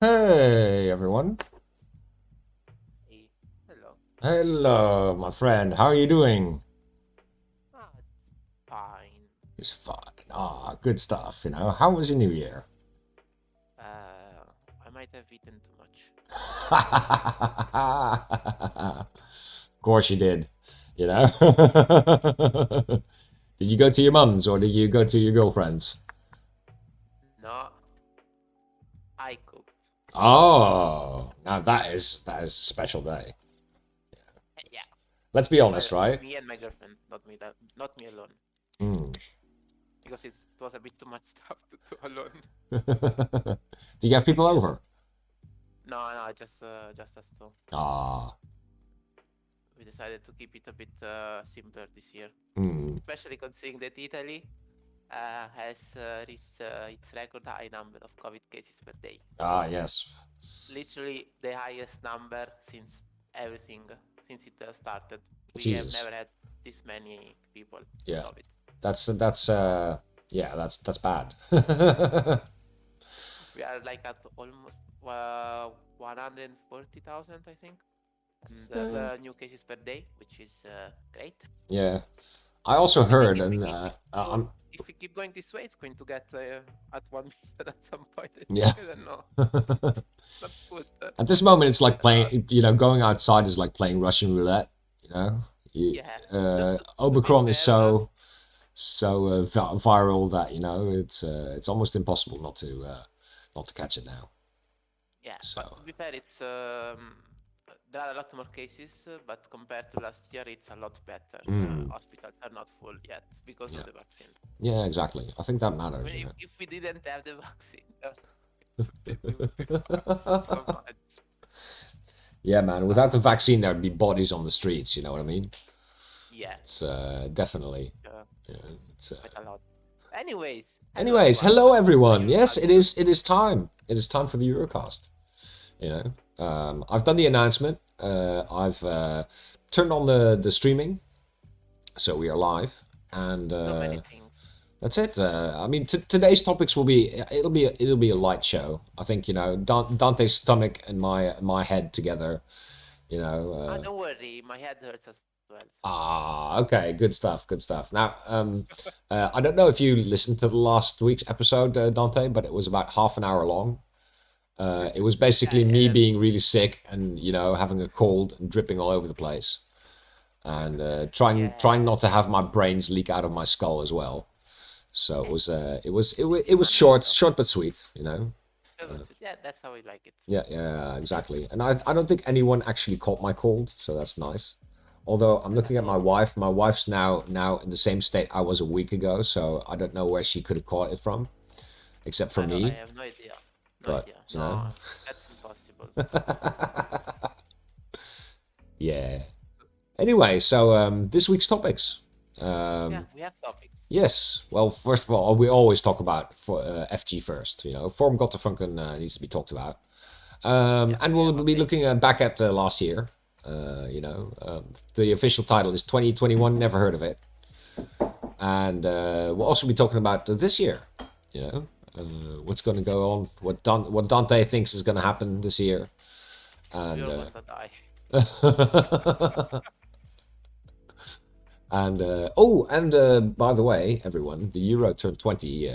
Hey everyone. Hey, hello. Hello, my friend. How are you doing? It's fine. It's fine. Good stuff, How was your new year? I might have eaten too much. Of course you did, Did you go to your mum's or did you go to your girlfriend's? No, I cooked. Oh, now that is a special day. Yeah. Let's be honest, Well, right? me and my girlfriend, not me alone, Hmm. because it was a bit too much stuff to do alone. Do you have people over? No, just us two. Ah. We decided to keep it a bit simpler this year, Hmm. especially considering that Italy has reached its record high number of COVID cases per day. Ah, So yes. literally the highest number since everything since it started. We have Jesus. never had this many people with Yeah. COVID. That's bad. We are like at almost 140,000, I think, and the new cases per day, which is great. Yeah. I also I think heard, and if we keep going this way, it's going to get at 1 million at some point. I yeah. think. I don't know. Not good. At this moment, it's like playing. Going outside is like playing Russian roulette. Yeah. To be Omicron is fair, so viral that it's almost impossible not to catch it now. yeah, So but to be fair, it's there are a lot more cases, but compared to last year, it's a lot better. Hospitals are not full yet because yeah, of the vaccine. yeah, exactly. I think that I matters. mean, if we didn't have the vaccine, we would be fucked so much. Yeah, man. Without the vaccine, there'd be bodies on the streets. You know what I mean? Yeah, It's definitely. Yeah, it's. quite a lot. Anyways, hello Anyways, everyone. hello Welcome to the everyone. Yes, it Eurocast. is. It is time. It is time for the Eurocast. I've done the announcement. I've turned on the streaming, so we are live, and So many things. that's it. I mean, today's topics will be. It'll be a light show. I think Dante's stomach and my head together. Don't worry, my head hurts as well. So. Okay, good stuff, good stuff. Now, I don't know if you listened to the last week's episode, Dante, but it was about half an hour long. It was basically me Yeah, being really sick and having a cold and dripping all over the place, and trying yeah. not to have my brains leak out of my skull as well. So It's it was funny stuff. short but sweet. Yeah, that's how we like it. Yeah, exactly. And I don't think anyone actually caught my cold, so that's nice. Although I'm looking at my wife, my wife's now in the same state I was a week ago, so I don't know where she could have caught it from, except for I me. have no idea. No But idea. No, that's impossible. yeah. Anyway, so this week's topics. Yeah, we have topics. Yes. Well, first of all, we always talk about FG first. Form Gotterfunken needs to be talked about. Yeah, And we we'll have be updates. looking back at last year. The official title is 2021. Never heard of it. And we'll also be talking about this year. What's going to go on? What Dante thinks is going to happen this year. We And all want to die. by the way, everyone, the Euro turned 20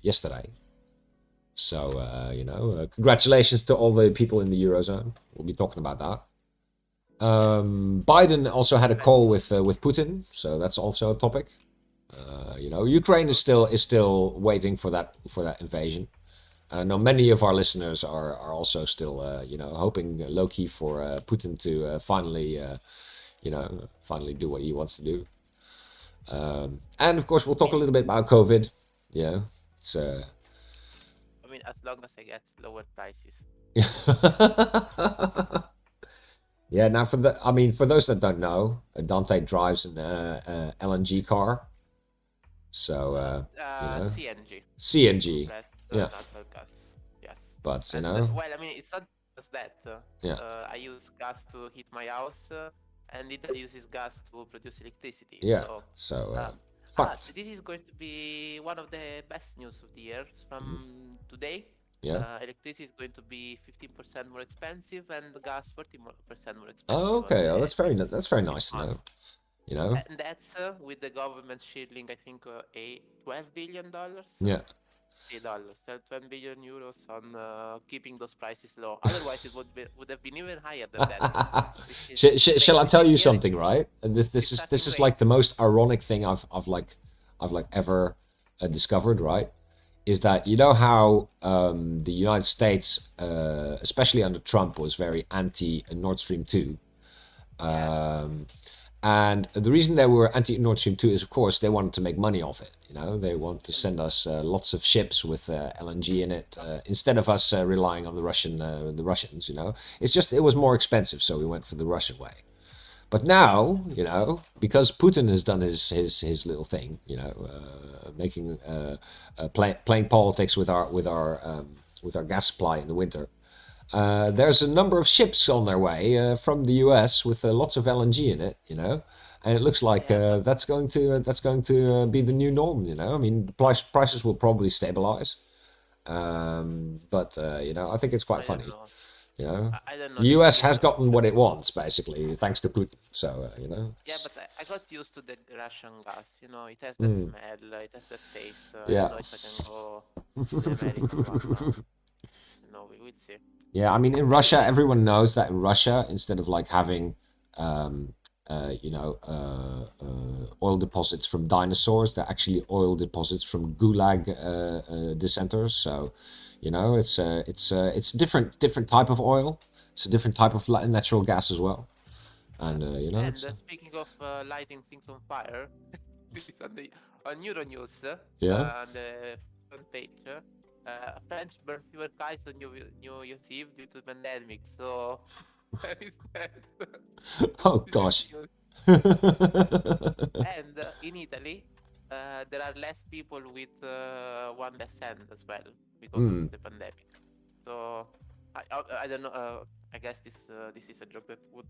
yesterday. So congratulations to all the people in the Eurozone. We'll be talking about that. Biden also had a call with Putin, so that's also a topic. Ukraine is still waiting for that invasion. I know many of our listeners are also still hoping low key for Putin to finally do what he wants to do. And of course we'll talk a little bit about COVID. It's I mean, as long as I get lower prices. yeah. Now for those that don't know, Dante drives an LNG car. So CNG. CNG. Compressed Yeah, natural gas. Yes. but And well, I mean, it's not just that. yeah, I use gas to heat my house, and Italy uses gas to produce electricity. yeah. So, So this fact. is going to be one of the best news of the year from today. Yeah. Electricity is going to be 15% more expensive, and gas 40% more expensive Oh, on okay. Oh, the that's very next nice to month. know. You know. And that's with the government shielding, I think, a $12 billion. Yeah. $3, 12 billion euros on keeping those prices low. Otherwise, it would have been even higher than that, which is Shall insane. I tell you This year, something, right? And this it's is starting late. like the most ironic thing I've like ever discovered, right? Is that you know how the United States, especially under Trump, was very anti Nord Stream 2. Yeah, And the reason they were anti Nord Stream 2 is, of course, they wanted to make money off it. You know, they want to send us lots of ships with LNG in it instead of us relying on the Russians. You know, it's just it was more expensive, so we went for the Russian way. But now, you know, because Putin has done his little thing, you know, making playing politics with our gas supply in the winter. There's a number of ships on their way from the US with lots of LNG in it, you know, and it looks like yeah, but that's going to be the new norm, you know. I mean, the prices will probably stabilize, but you know, I think it's quite I don't funny, know. you know. I don't know. The US has This gotten what it wants basically, thanks to Putin. So you know, yeah, but I got used to the Russian gas. You know, it has that mm, smell, it has that taste. I don't yeah. know if I can go to the American one, but you know, we will see. Yeah, I mean, in But Russia, anyway, everyone knows that in Russia, instead of like having, oil deposits from dinosaurs, they're actually oil deposits from gulag dissenters. So, you know, it's a different type of oil. It's a different type of natural gas as well. yeah. And you know, And it's speaking of lighting things on fire, this is on Euronews, yeah. on the front page. French burn fewer kites on New Year's Eve due to pandemic. So where is that? Oh This is gosh. news. And in Italy, there are less people with one less hand as well because of Hmm. the pandemic. So I don't know. I guess this is a joke that would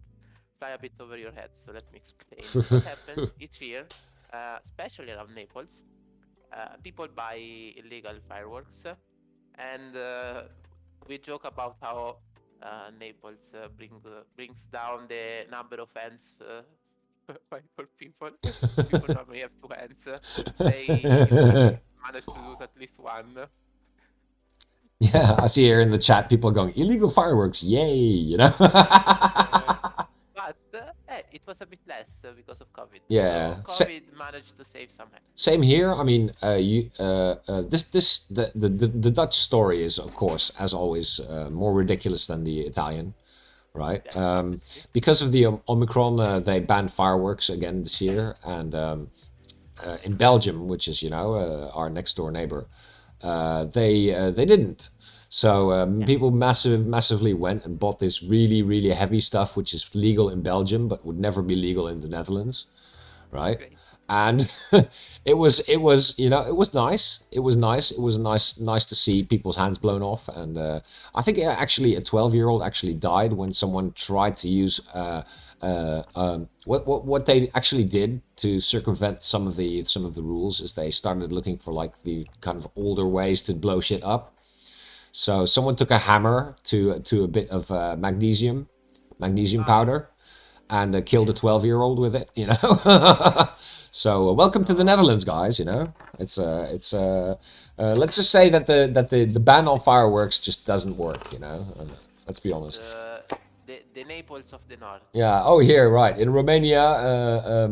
fly a bit over your head. So let me explain. What happens each year, especially around Naples, people buy illegal fireworks, and we joke about how Naples brings down the number of hands for people. People normally have two hands. They manage to lose at least one. Yeah, I see here in the chat people going illegal fireworks, yay! You know. Uh, but it was a bit less because of COVID. So Yeah. COVID managed to save some hands. Same here. I mean, the Dutch story is, of course, as always, more ridiculous than the Italian, right? Yeah, obviously. Because of the Omicron, they banned fireworks again this year, and in Belgium, which is our next door neighbor, they didn't. So Yeah, people massively went and bought this really heavy stuff, which is legal in Belgium but would never be legal in the Netherlands, right? great. And it was nice. It was nice. It was nice to see people's hands blown off. And I think actually a 12-year-old actually died when someone tried to use what they actually did to circumvent some of the rules is they started looking for like the kind of older ways to blow shit up. So someone took a hammer to a bit of magnesium Ah, powder and killed a yeah. 12-year-old with it, you know. So welcome to the So Netherlands, guys. You know, let's just say that the ban on fireworks just doesn't work. You know, let's be it's honest. the Naples of the North. Yeah. Oh, here, right in Romania.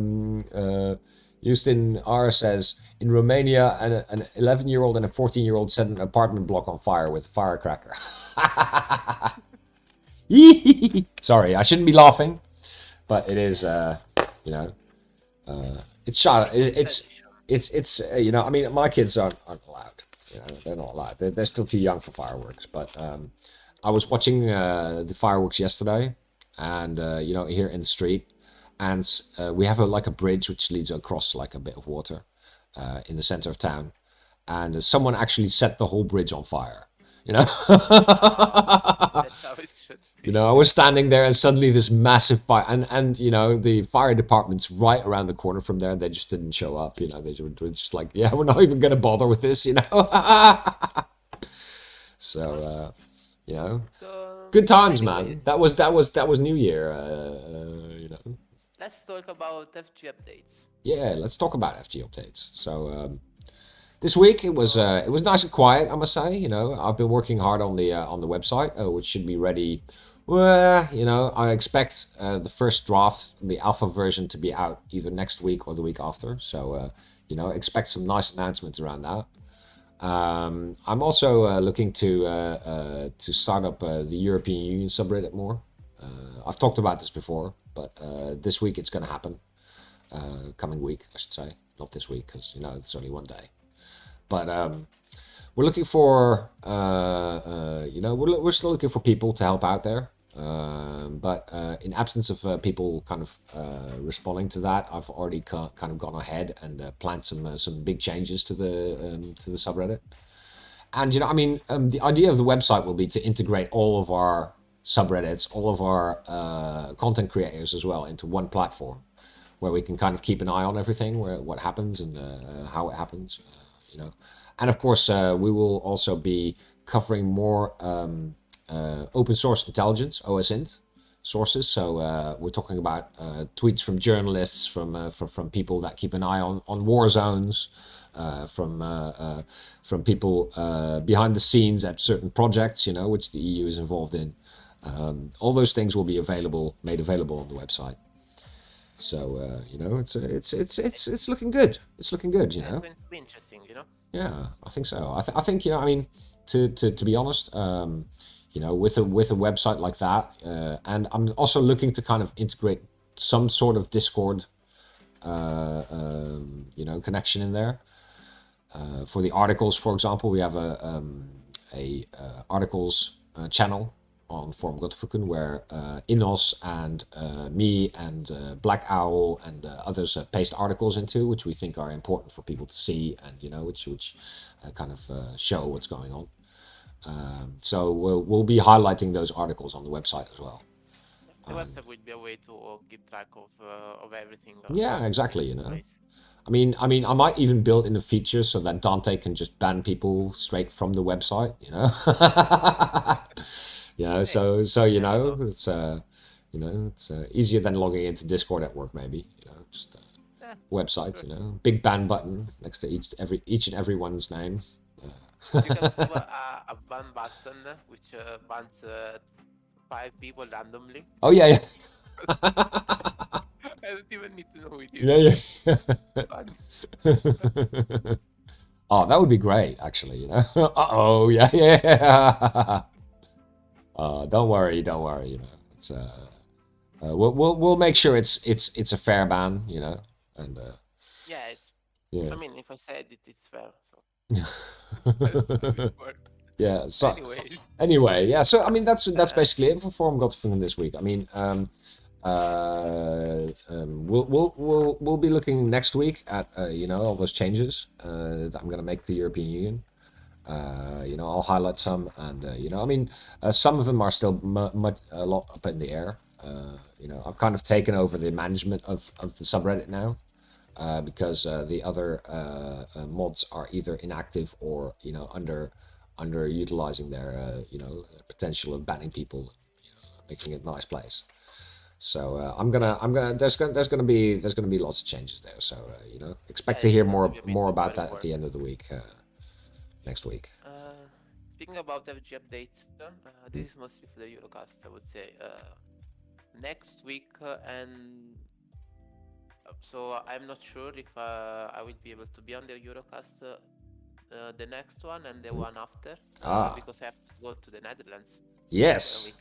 Houston R says in Romania, an 11-year-old and a 14-year-old set an apartment block on fire with a firecracker. Sorry, I shouldn't be laughing, but it is. You know, it's shot. It's tradition. I mean, my kids aren't allowed. You know, they're not allowed. They're still too young for fireworks. But I was watching the fireworks yesterday, and here in the street, and we have like a bridge which leads across like a bit of water in the center of town, and someone actually set the whole bridge on fire. You know. That's how it should You be. know, I was standing there and suddenly this massive fire, and the fire department's right around the corner from there, and they just didn't show up. You know, they were just like, yeah, we're not even gonna bother with this. You know. So you know, So, good times, man. anyways, That was New Year. You know, let's talk about FG updates. yeah. Let's talk about FG updates. So this week So, it was nice and quiet, I must say. You know, I've been working hard on the website, which should be ready. Well, you know, I expect the first draft, the alpha version, to be out either next week or the week after. So you know, expect some nice announcements around that. I'm also looking to start up the European Union subreddit more. I've talked about this before, but this week it's going to happen. Coming week, I should say, not this week because you know it's only one day. But we're looking for you know we're still looking for people to help out there. But in absence of people kind of responding to that, I've already kind of gone ahead and planned some big changes to the subreddit. And you know, I mean, the idea of the website will be to integrate all of our subreddits, all of our content creators as well into one platform, where we can kind of keep an eye on everything, where what happens and how it happens, you know. And of course, we will also be covering more open source intelligence, OSINT sources. So we're talking about tweets from journalists, from people that keep an eye on war zones, from people behind the scenes at certain projects, you know, which the EU is involved in. All those things will be made available on the website. So you know, it's looking good. It's looking good, you yeah, it's know. going to be interesting, you know? Yeah, I think so. I think you know. I mean, to be honest, you know, with a website like that, and I'm also looking to kind of integrate some sort of Discord, you know, connection in there. For the articles, for example, we have a articles channel on Forum Godfuken where Inos and me and Black Owl and others paste articles into, which we think are important for people to see and you know which kind of show what's going on. So we'll be highlighting those articles on the website as well. The website would be a way to keep track of everything Yeah, exactly. You taking know, place. I might even build in a feature so that Dante can just ban people straight from the website. You know, you know, Hey, so you never know, know. you know, it's easier than logging into Discord at work. Maybe you know, just Yeah, website. sure. You know, big ban button next to each and everyone's name. You can have a ban button which bans 5 people randomly. Oh yeah, yeah, I don't even need to know who it is. yeah, yeah. Ban. Oh, that would be great, actually. You know. Uh-oh, yeah, yeah. Don't worry, don't worry. You know, it's we'll make sure it's a fair ban. You know, and Yeah, it's. yeah. I mean, if I said it, it's fair. So that's how it works. Yeah. So Anyways, anyway, yeah. So I mean, that's uh, basically it for Forum Godfingen this week. I mean, we'll be looking next week at you know all those changes that I'm gonna make to the European Union. You know, I'll highlight some, and you know, I mean, some of them are still much a lot up in the air. You know, I've kind of taken over the management of the subreddit now, because the other mods are either inactive or you know underutilizing their you know potential of banning people, you know, making it a nice place. So there's gonna be lots of changes there. So you know, yeah, expect to it's hear going to be a bit more of about that at work. the end of the week, next week. Uh, Speaking about FG updates, this is mostly for the Eurocast, I would say. Next week, and so I'm not sure if I will be able to be on the Eurocast, the next one and the one after, Ah, because I have to go to the Netherlands for a yes. week.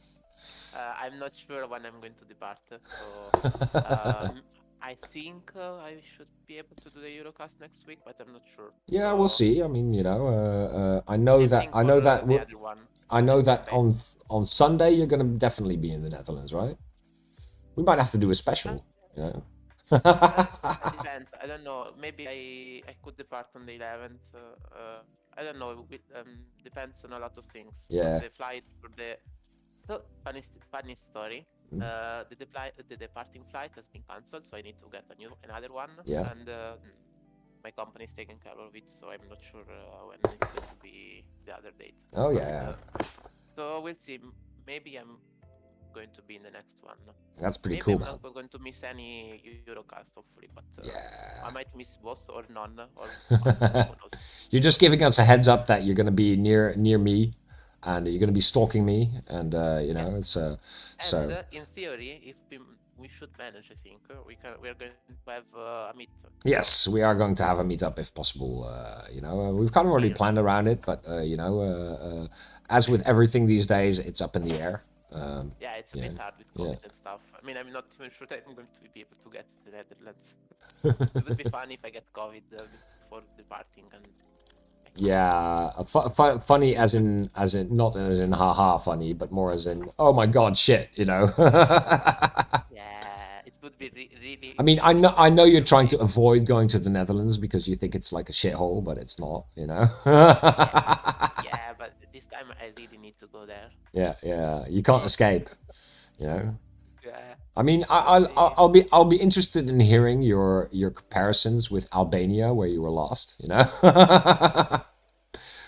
I'm not sure when I'm going to depart, so I think I should be able to do the Eurocast next week, but I'm not sure. Yeah, we'll So see. I mean, you know, same thing for the other one. I I'm know going to that Spain. on Sunday you're gonna definitely be in the Netherlands, right? We might have to do a Uh, special, you know. it depends. I don't know. Maybe I could depart on the 11th. I don't know. It depends on a lot of things because Yeah. the flight for the so funny story. Mm. The departing flight has been cancelled, so I need to get another one. Yeah. And my company is taking care of it, so I'm not sure when it's going to be the other date. Oh But, yeah, so we'll see. Maybe I'm going to be in the next one. that's pretty Maybe cool, I'm man. not going to miss any Eurocast, hopefully, but Yeah. I might miss both or none, or who knows. You're just giving us a heads up that you're gonna be near me, and you're gonna be stalking me, and you know, it's so. And in theory, if we should manage, I think we're going to have a meet. Yes, we are going to have a meetup if possible. You know, we've kind of already planned around it, but you know, as with everything these days, it's up in the air. Yeah, it's a bit hard with COVID and stuff. I mean, I'm not even sure that I'm going to be able to get to the Netherlands. It would be fun if I get COVID before departing. And Yeah, funny as in not as in haha funny, but more as in oh my god shit, you know. yeah, it would be really. I mean, I know you're trying to avoid going to the Netherlands because you think it's like a shithole, but it's not, you know. Yeah, but this time I really need to go there. Yeah, you can't escape, you know. Yeah. I mean, I'll be interested in hearing your comparisons with Albania, where you were lost. You know,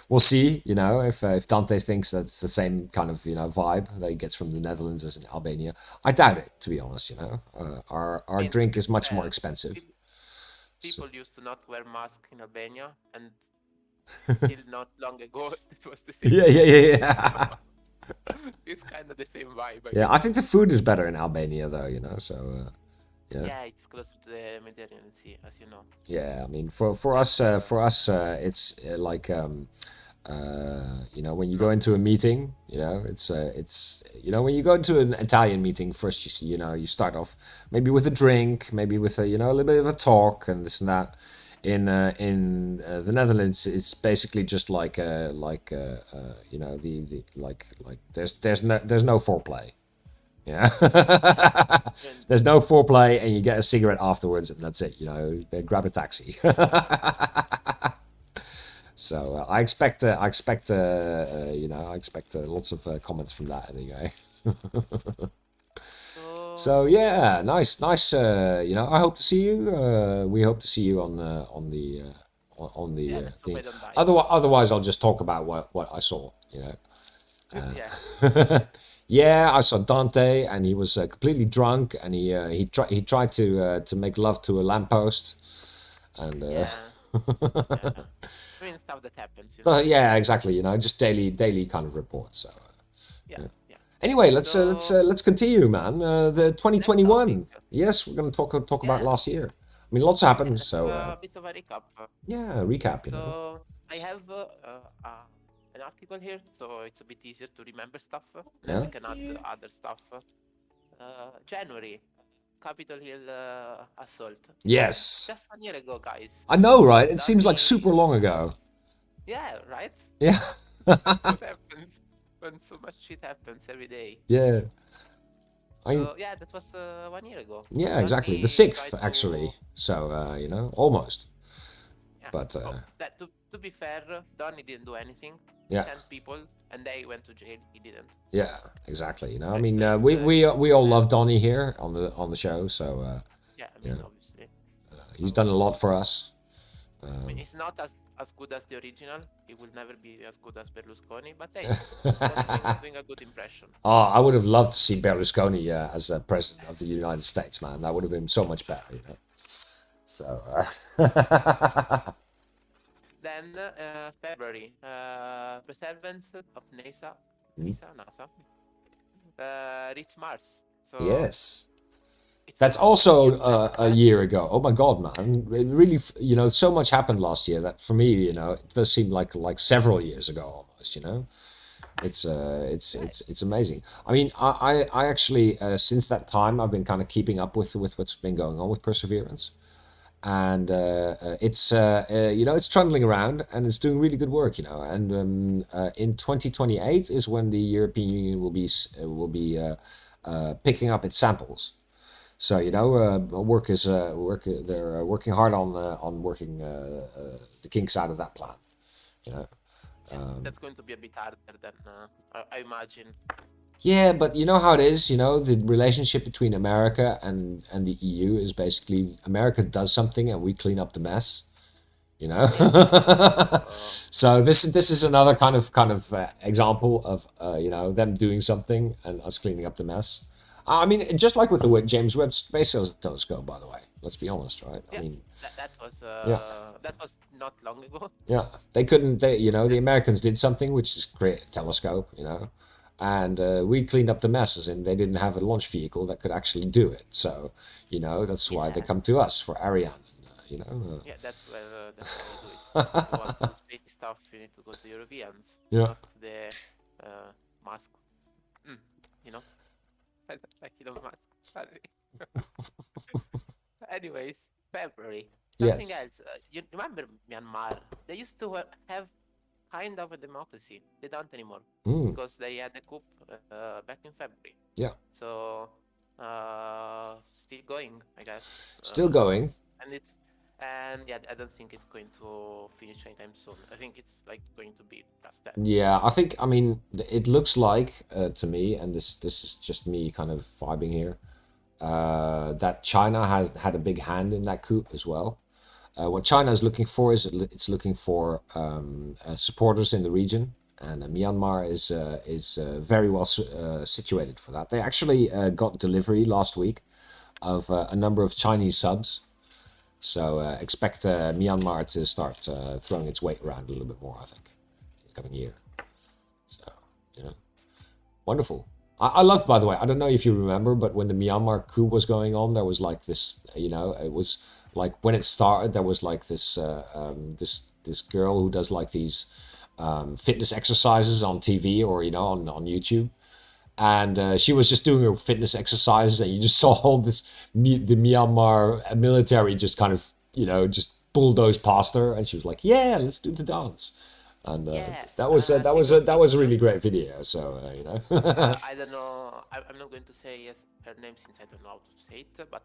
we'll see. You know, if Dante thinks that's the same kind of vibe that he gets from the Netherlands as in Albania, I doubt it. To be honest, you know, our drink is much more expensive. People used to not wear masks in Albania, and till not long ago it was the same. Yeah. It's kind of the same vibe. I think the food is better in Albania, though. You know, so. Yeah, it's close to the Mediterranean Sea, as you know. Yeah, I mean, for us, it's like you know, when you go into a meeting, you know, it's you know, when you go into an Italian meeting, first you know, you start off maybe with a drink, maybe with a a little bit of a talk and this and that. In the Netherlands, it's basically just like you know, the like there's no foreplay. Yeah. There's no foreplay, and you get a cigarette afterwards, and that's it. You know, grab a taxi. So I expect you know, I expect lots of comments from that anyway. So yeah, nice. You know, I hope to see you. We hope to see you on the thing. Otherwise, I'll just talk about what I saw. You know. Yeah, I saw Dante, and he was completely drunk, and he tried to make love to a lamppost, and yeah. I mean, stuff that happens. You know? yeah, exactly. You know, just daily kind of reports. So yeah. Anyway, let's continue, man. The 2021. Yes, we're gonna talk about last year. I mean, lots happened. So a bit of a recap. Yeah, recap. You so know. I have an article here, so it's a bit easier to remember stuff. Yeah. We can add other stuff. January, Capitol Hill assault. Yes. Just 1 year ago, guys. I know, right? It seems like super long ago. Yeah, right? Yeah. What happens when so much shit happens every day? Yeah. Yeah, that was 1 year ago. Yeah, exactly. The 6th, actually. So, you know, almost. Yeah. But to be fair, Donnie didn't do anything. Yeah. 10 people, and they went to jail. He didn't. Yeah, exactly. You know, I mean, we all love Donnie here on the show. So yeah, I mean, obviously, he's done a lot for us. I mean, he's not as good as the original. He will never be as good as Berlusconi, but hey, he's doing a good impression. Oh, I would have loved to see Berlusconi as president of the United States, man. That would have been so much better, you know. So. Then February, Perseverance of NASA reached Mars. So yes. That's also a year ago. Oh my God, man! It really, you know, so much happened last year that for me, you know, it does seem like several years ago almost. You know, it's amazing. I mean, I actually since that time I've been kind of keeping up with what's been going on with Perseverance, and it's you know, it's trundling around and it's doing really good work. You know, and in 2028 is when the European Union will be picking up its samples. So you know, they're working hard on working the kinks out of that plan. You know, that's going to be a bit harder than I imagine. Yeah, but you know how it is. You know, the relationship between America and the EU is basically America does something and we clean up the mess. You know. Yeah. So this is another kind of example of you know, them doing something and us cleaning up the mess. I mean, just like with the James Webb Space Telescope, by the way. Let's be honest, right? I Yeah, mean, yeah, that was not long ago. yeah. They couldn't. They, you know, the Americans did something, which is create a telescope. You know, and we cleaned up the messes, and they didn't have a launch vehicle that could actually do it. So, you know, that's why they come to us for Ariane. You know. Yeah, that's why we do it. If you want to do space stuff, you need to go to Europeans, Yeah. not the Musk. You know, I don't like Elon Musk. Sorry. Anyways, February. Something Yes. else. You remember Myanmar? They used to have kind of a democracy. They don't anymore because they had a coup back in February. Yeah. So still going, I guess. Still going. And yeah, I don't think it's going to finish anytime soon. I think it's like going to be past that. Yeah, I mean, it looks like to me, and this is just me kind of vibing here, that China has had a big hand in that coup as well. What China is looking for is it's looking for supporters in the region, and Myanmar is very well situated for that. They actually got delivery last week of a number of Chinese subs. So expect Myanmar to start throwing its weight around a little bit more, I think, in the coming year. So, you know, wonderful. I loved, by the way, I don't know if you remember, but when the Myanmar coup was going on, there was like this, you know, it was like when it started, there was like this this girl who does like these fitness exercises on TV or, you know, on YouTube. And she was just doing her fitness exercises, and you just saw all this the Myanmar military just kind of, you know, just bulldoze past her, and she was like, "Yeah, let's do the dance." And that was a really great video. So you know, I don't know. I'm not going to say yes her name since I don't know how to say it. But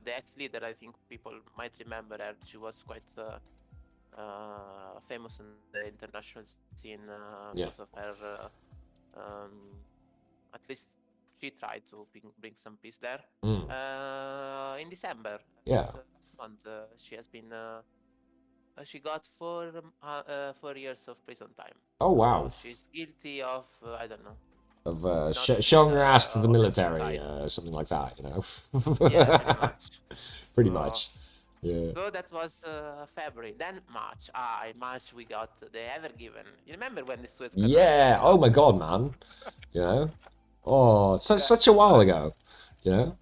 the ex-leader, I think people might remember her. She was quite famous in the international scene because of her. At least she tried to bring some peace there. In December, last month, she has been. She got 4 years of prison time. Oh wow! She's guilty of I don't know. Of showing her ass to the military, something like that, you know. Yeah, pretty much. Pretty much. Yeah. So that was February. Then March. In March we got the Ever Given. You remember when the Suez Canal? Yeah. Oh my God, man. You know. Oh, such a while ago. You know.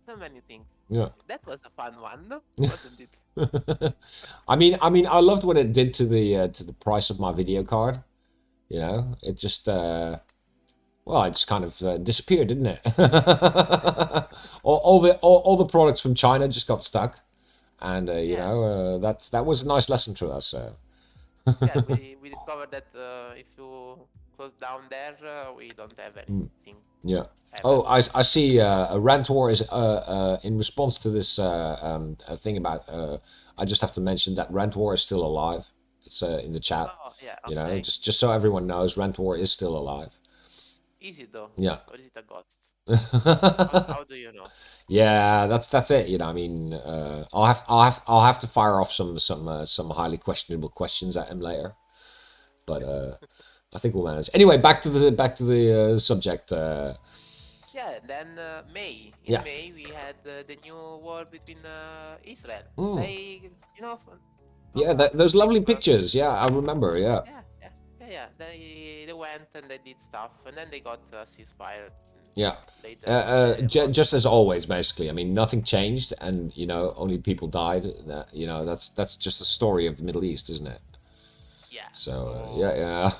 So many things. Yeah. That was a fun one, wasn't it? I mean, I loved what it did to the price of my video card. You know, it just well, it just kind of disappeared, didn't it? all the products from China just got stuck, and you know, that was a nice lesson to us. Yeah, we discovered that if you close down there, we don't have anything. Yeah. Ever. Oh, I see. Rant War is in response to this thing about. I just have to mention that Rant War is still alive. It's in the chat. Oh, yeah, okay. You know, just so everyone knows, Rant War is still alive. Is it though? Yeah. Or is it a ghost? How do you know? Yeah, that's it. You know, I mean, I'll have to fire off some highly questionable questions at him later, but I think we'll manage. Anyway, back to the subject. Yeah, then May. In May we had the new war between Israel. They, you know. Yeah, those lovely pictures. Yeah, I remember. Yeah. Yeah. They went and they did stuff, and then they got ceasefire. Yeah. Just as always, basically. I mean, nothing changed, and you know, only people died. You know, that's just the story of the Middle East, isn't it? Yeah. So yeah.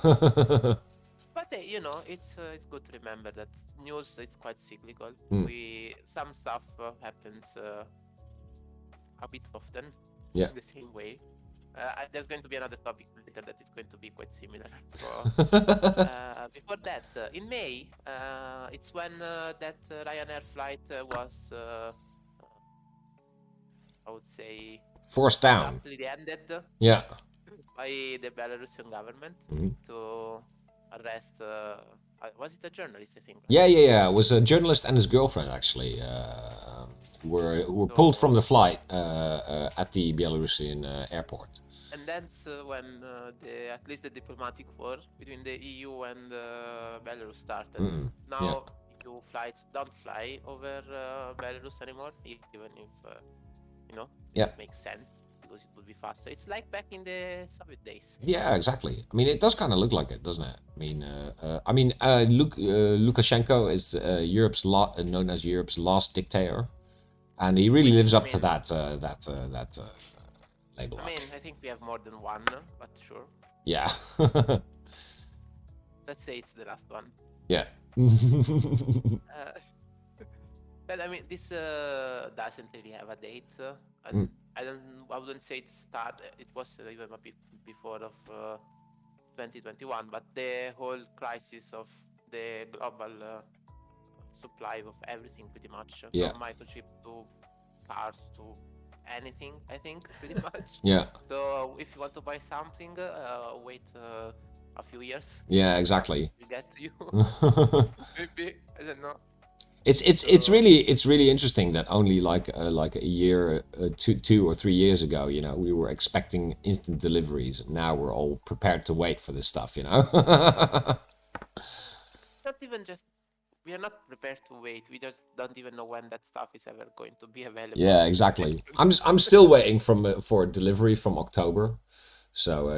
But you know, it's good to remember that news it's quite cyclical. Some stuff happens a bit often. Yeah. The same way. There's going to be another topic later that is going to be quite similar. So before that, in May, it's when that Ryanair flight was, I would say, forced down. abruptly ended. Yeah. By the Belarusian government to arrest. Was it a journalist? I think. Yeah. It was a journalist and his girlfriend actually who were pulled from the flight at the Belarusian airport. And that's when at least the diplomatic war between the EU and Belarus started. Now EU flights don't fly over Belarus anymore, even if it makes sense because it would be faster. It's like back in the Soviet days. Yeah, exactly. I mean, it does kind of look like it, doesn't it? I mean, Lukashenko is Europe's known as Europe's last dictator, and he really lives up to that label. I mean, I think we have more than one, but sure. Yeah. Let's say it's the last one. Yeah. But I mean, this doesn't really have a date. And I wouldn't say it started. It was even a bit before of 2021. But the whole crisis of the global supply of everything, pretty much, from microchips to cars to anything, I think, pretty much. Yeah. So if you want to buy something, wait a few years. Yeah, exactly. We get to you. Maybe, I don't know. It's really interesting that only like a year, 2 or 3 years ago, we were expecting instant deliveries. Now we're all prepared to wait for this stuff, Not even just. We are not prepared to wait. We just don't even know when that stuff is ever going to be available. Yeah, exactly. I'm still waiting for a delivery from October, so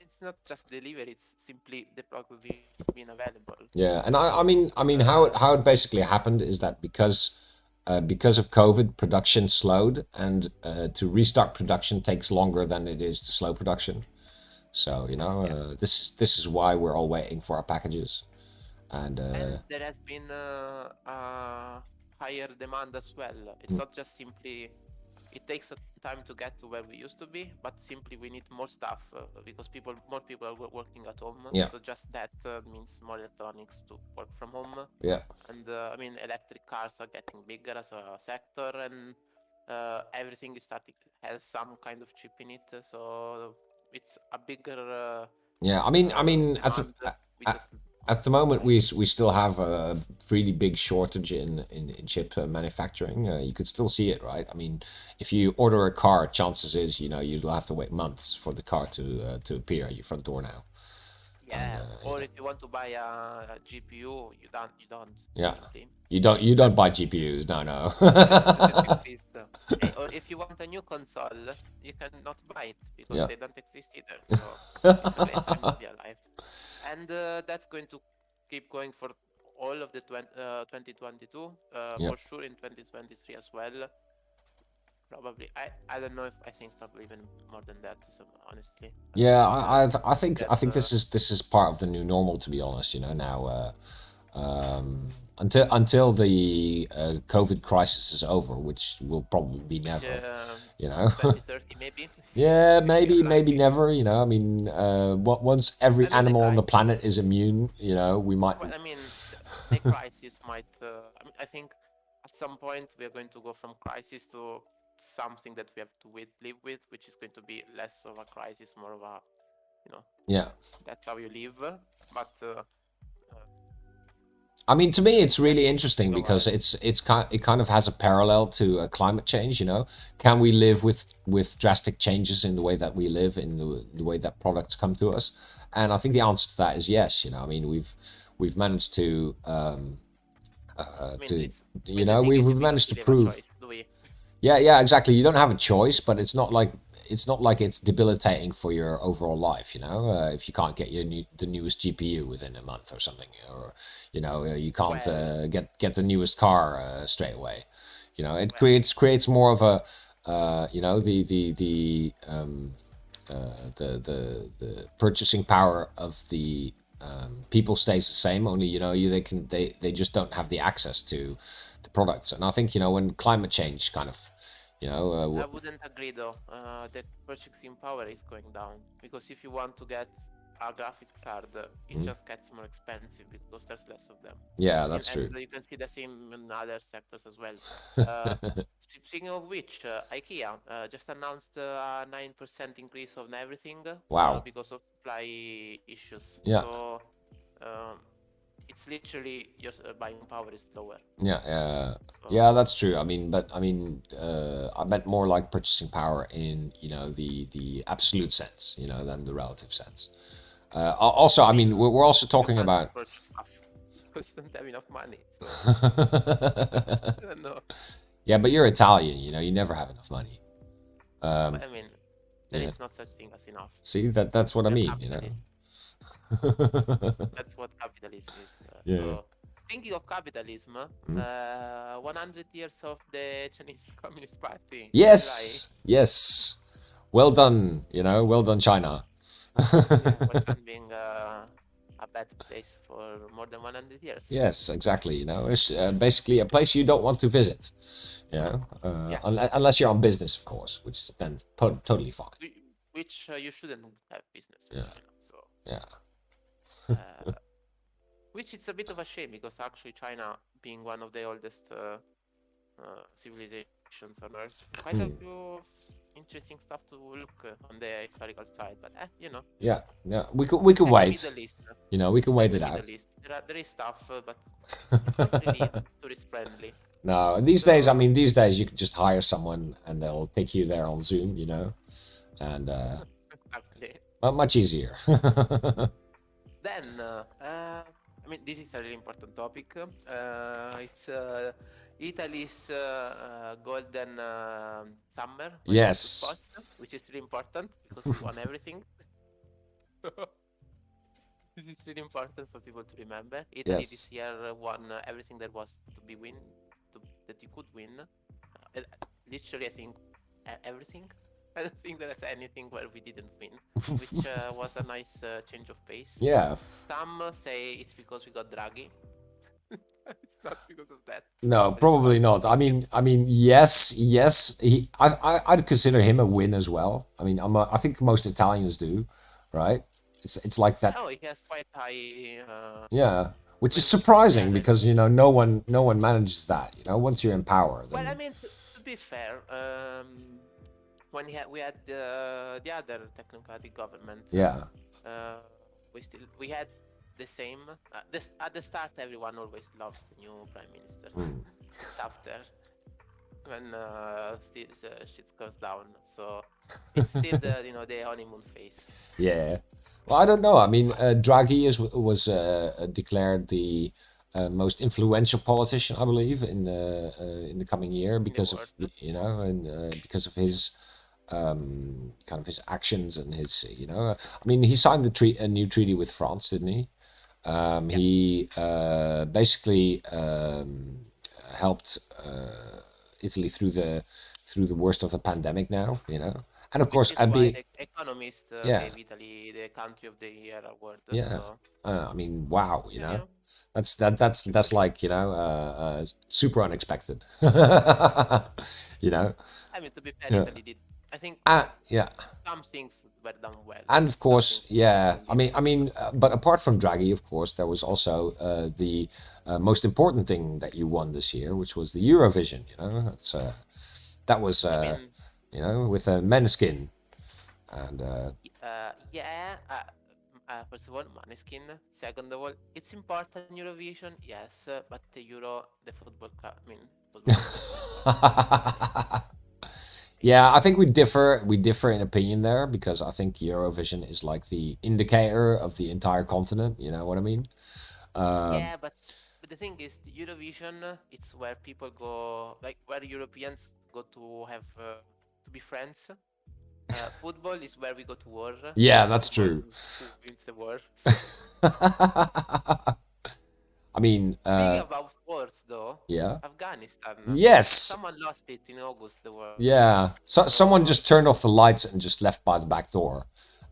It's not just delivery; it's simply the product will be being available. Yeah, and I mean how it basically happened is that because of COVID, production slowed, and to restart production takes longer than it is to slow production. So this is why we're all waiting for our packages, and there has been a higher demand as well. It's not just simply. It takes time to get to where we used to be, but simply we need more stuff because more people are working at home. Yeah. So just that means more electronics to work from home. Yeah. And I mean, electric cars are getting bigger as a sector, and everything is has some kind of chip in it. So it's a bigger. Yeah, I mean, at the moment we still have a really big shortage in chip manufacturing. You could still see it, right? I mean, if you order a car, chances is you'll have to wait months for the car to appear at your front door now. Yeah, or if you want to buy a GPU, you don't. Yeah, simply. you don't buy GPUs. No. Or if you want a new console, you cannot buy it because Yeah. they don't exist either. So it's a great time to be alive. And that's going to keep going for all of the 2022, for sure in 2023 as well. Probably, I don't know if I think probably even more than that. So honestly, Yeah, I think this is part of the new normal, to be honest. Now until the COVID crisis is over, which will probably be never. 2030 maybe. Yeah, maybe never. I mean, once every animal on the planet is immune, we might. Well, I mean, the crisis might. I think at some point we are going to go from crisis to something that we have to live with, which is going to be less of a crisis, more of a, Yeah. That's how you live. But I mean, to me, it's really interesting because it kind of has a parallel to climate change. Can we live with drastic changes in the way that we live, in the way that products come to us? And I think the answer to that is yes. I mean, we've managed to we've managed to prove. Yeah, exactly. You don't have a choice, but it's not like it's debilitating for your overall life. If you can't get the newest GPU within a month or something, or you can't get the newest car straight away. It creates more of a the purchasing power of the people stays the same. Only they just don't have the access to the products. And I think when climate change kind of I wouldn't agree though. The purchasing power is going down because if you want to get a graphics card, it just gets more expensive because there's less of them. Yeah, that's true. And you can see the same in other sectors as well. Speaking of which, IKEA just announced a 9% increase on everything. Wow. Because of supply issues. Yeah. So it's literally your buying power is lower. Yeah, So, yeah, that's true. I meant more like purchasing power in, the absolute sense, than the relative sense. Also, I mean, we're also you talking can't about. purchase stuff because you don't have enough money. So I don't know. Yeah, but you're Italian, you never have enough money. But I mean, there Yeah. is not such thing as enough. See, that's what I We're mean, capitalists. That's what capitalism is. Yeah. So, thinking of capitalism, 100 years of the Chinese Communist Party. Yes, yes. Well done, well done, China. Yeah, what can being a bad place for more than 100 years. Yes, exactly. It's basically a place you don't want to visit. Yeah. Unless you're on business, of course, which is then totally fine. Which you shouldn't have business with. Yeah. So. Yeah. Which it's a bit of a shame because actually China, being one of the oldest civilizations on Earth, quite a few interesting stuff to look on the historical side. But Yeah. We could wait. Middle East, We can wait it out. Middle East, there is stuff, but it's not really tourist friendly. No, these days you can just hire someone and they'll take you there on Zoom, and Exactly. much easier. Then, this is a really important topic. It's Italy's golden summer. Yes. Sports, which is really important because we won everything. This is really important for people to remember. Italy this year won everything that was to be that you could win. Literally, I think everything. I don't think there's anything where we didn't win, which was a nice change of pace. Yeah. Some say it's because we got Draghi. It's not because of that. No, probably not. I mean, yes. I'd consider him a win as well. I mean, I think most Italians do, right? It's like that. Oh, he has quite high. Yeah, which is surprising because no one manages that. Once you're in power. Then... Well, I mean, to be fair, when we had the other technocratic government, we had the same. At the start, everyone always loves the new prime minister. After, when shit goes down, so it's still the honeymoon phase. Yeah. Well, I don't know. I mean, Draghi was declared the most influential politician, I believe, in the coming year because of because of his kind of his actions and his I mean, he signed a new treaty with France, didn't he? He basically helped Italy through the worst of the pandemic now, and of course, and being economist gave Italy the country of the year award. Yeah, so. I mean, wow, that's like super unexpected. I mean, to be fair, Italy did. I think some things were done well. And of course, I mean, but apart from Draghi, of course, there was also the most important thing that you won this year, which was the Eurovision. That was with a Måneskin, and first of all, Måneskin. Second of all, it's important Eurovision, yes, but the football club. I mean, football. Yeah, I think we differ in opinion there because I think Eurovision is like the indicator of the entire continent. You know what I mean? Yeah, but the thing is, the Eurovision, it's where people go, like where Europeans go to have to be friends. Football is where we go to war. Yeah, that's true. Who wins the war? I mean, speaking about wars, though. Yeah. Afghanistan. Yes. Someone lost it in August. The war. Yeah. Someone just turned off the lights and just left by the back door,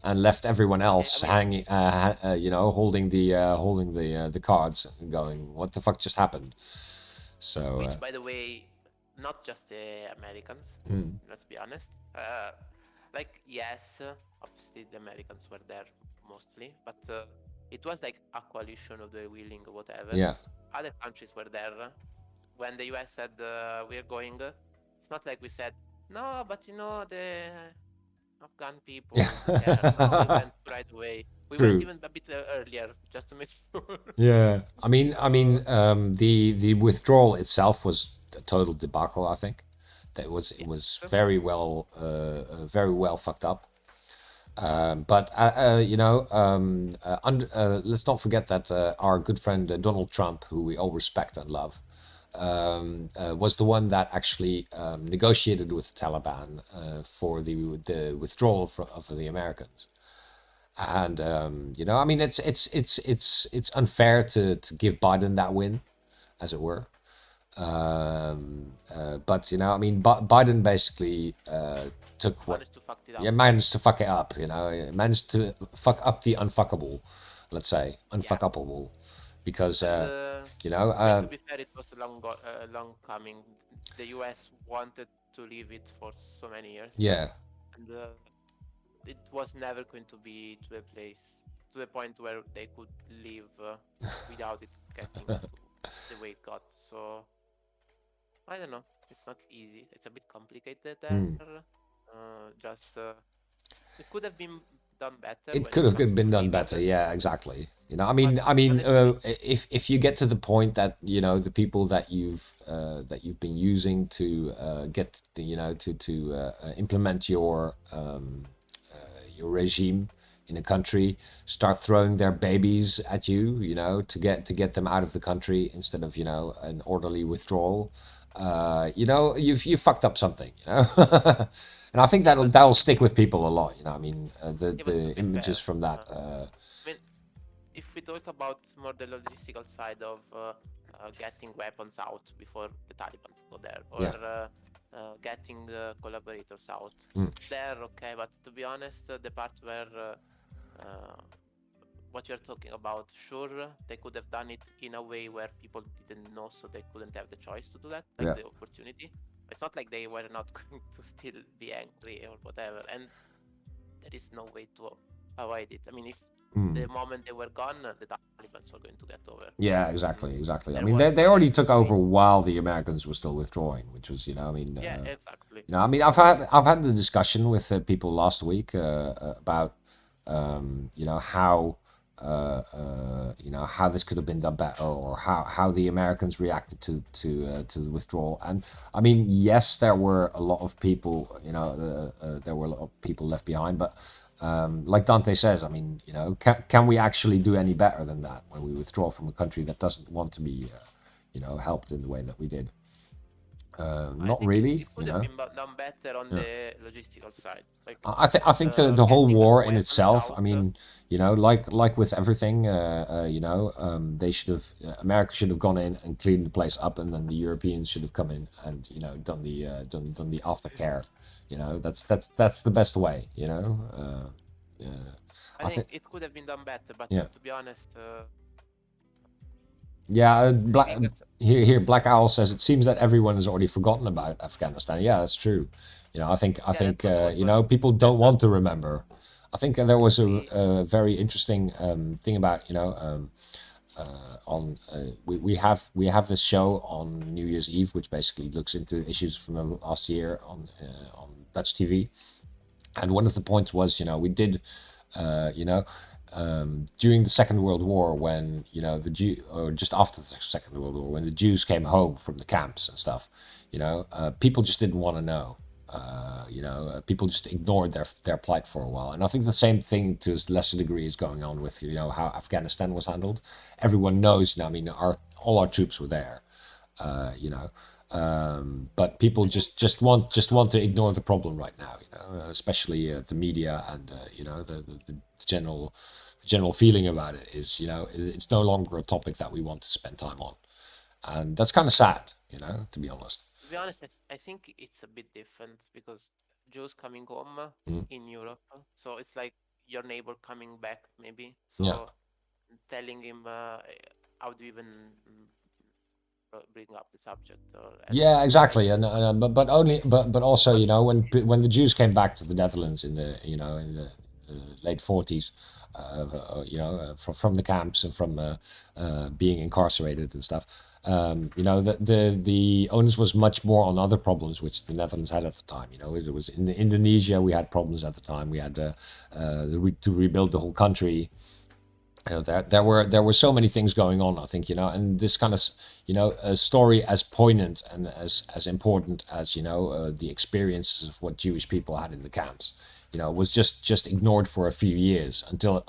and left everyone else hanging, holding the cards, and going, "What the fuck just happened?" So. Which, by the way, not just the Americans. Let's be honest. Yes, obviously the Americans were there mostly, but it was like a coalition of the willing or whatever. Yeah. Other countries were there. When the US said we're going, it's not like we said, no, but the Afghan people, we went right away. We went True. even a bit earlier just to make sure. Yeah. So The withdrawal itself was a total debacle. I think that it yeah, was true. very well fucked up. But let's not forget that our good friend Donald Trump, who we all respect and love, was the one that actually negotiated with the Taliban for the withdrawal of the Americans. And I mean, it's unfair to give Biden that win, as it were. But I mean, Biden basically took what Managed to fuck it up. yeah, managed to fuck it up, managed to fuck up the unfuckable, let's say, Yeah, unfuckable, because, and you know, I mean, to be fair, it was long coming. The US wanted to leave it for so many years, yeah, and it was never going to be to the point where they could leave without it getting to the way it got. So I don't know. It's not easy. It's a bit complicated there. mm. Just it could have been done better It when could it have comes been to done leaving. better. Yeah, exactly. But I mean, honestly, if you get to the point that the people that you've been using to get implement your regime in a country start throwing their babies at you, to get them out of the country instead of an orderly withdrawal, you've fucked up something, and I think yeah, that'll but that'll stick with people a lot. I mean, even to the be images fair, from that. I mean, if we talk about more the logistical side of getting weapons out before the Taliban go there, or Yeah. getting the collaborators out, Mm. there, okay. But to be honest, the part where uh, what you're talking about, sure, they could have done it in a way where people didn't know, so they couldn't have the choice to do that, like Yeah. the opportunity. It's not like they were not going to still be angry or whatever, and there is no way to avoid it. I mean, if the Mm. moment they were gone, the Taliban were going to get over. Yeah, exactly. I There mean, was they no already took over way. while the Americans were still withdrawing, which was, Yeah, exactly. I mean, So I've had the discussion with people last week about how how this could have been done better, or how the Americans reacted to the withdrawal. And I mean, yes, there were a lot of people, there were a lot of people left behind, but like Dante says, I mean, can we actually do any better than that when we withdraw from a country that doesn't want to be helped in the way that we did? I Not think it, really, it could have been done better on Yeah. the logistical side, like I think the whole getting war in weapons itself. I out. mean, like with everything, they should have America should have gone in and cleaned the place up, and then the Europeans should have come in and done the aftercare. That's the best way. Yeah, I I think think it could have been done better, but yeah. to be honest, Yeah, I think that's here Black Owl says it seems that everyone has already forgotten about Afghanistan. Yeah, that's true. I yeah, think that's what I was going people to don't say. want to remember. I think there was We a very interesting thing about on we have this show on New Year's Eve, which basically looks into issues from the last year on Dutch TV. And one of the points was, we did, during the Second World War, when the Jew, or just after the Second World War, when the Jews came home from the camps and stuff, people just didn't want to know. People just ignored their plight for a while, and I think the same thing to a lesser degree is going on with how Afghanistan was handled. Everyone knows, I mean, all our troops were there, but people I think just want to ignore the problem right now, especially the media and the general feeling about it is, it's no longer a topic that we want to spend time on, and that's kind of sad, to be honest. to be honest, I think it's a bit different because Jews coming home Mm. in Europe, so it's like your neighbor coming back, maybe. Yeah. So telling him how do you even bring up the subject, or and Yeah, like exactly, and but only but also when the Jews came back to the Netherlands in the late 40s, from the camps and from being incarcerated and stuff. The onus was much more on other problems which the Netherlands had at the time. It was in Indonesia we had problems at the time. We had to rebuild the whole country. There were so many things going on, I think, and this kind of, a story as poignant and as important as, the experiences of what Jewish people had in the camps, was just ignored for a few years until,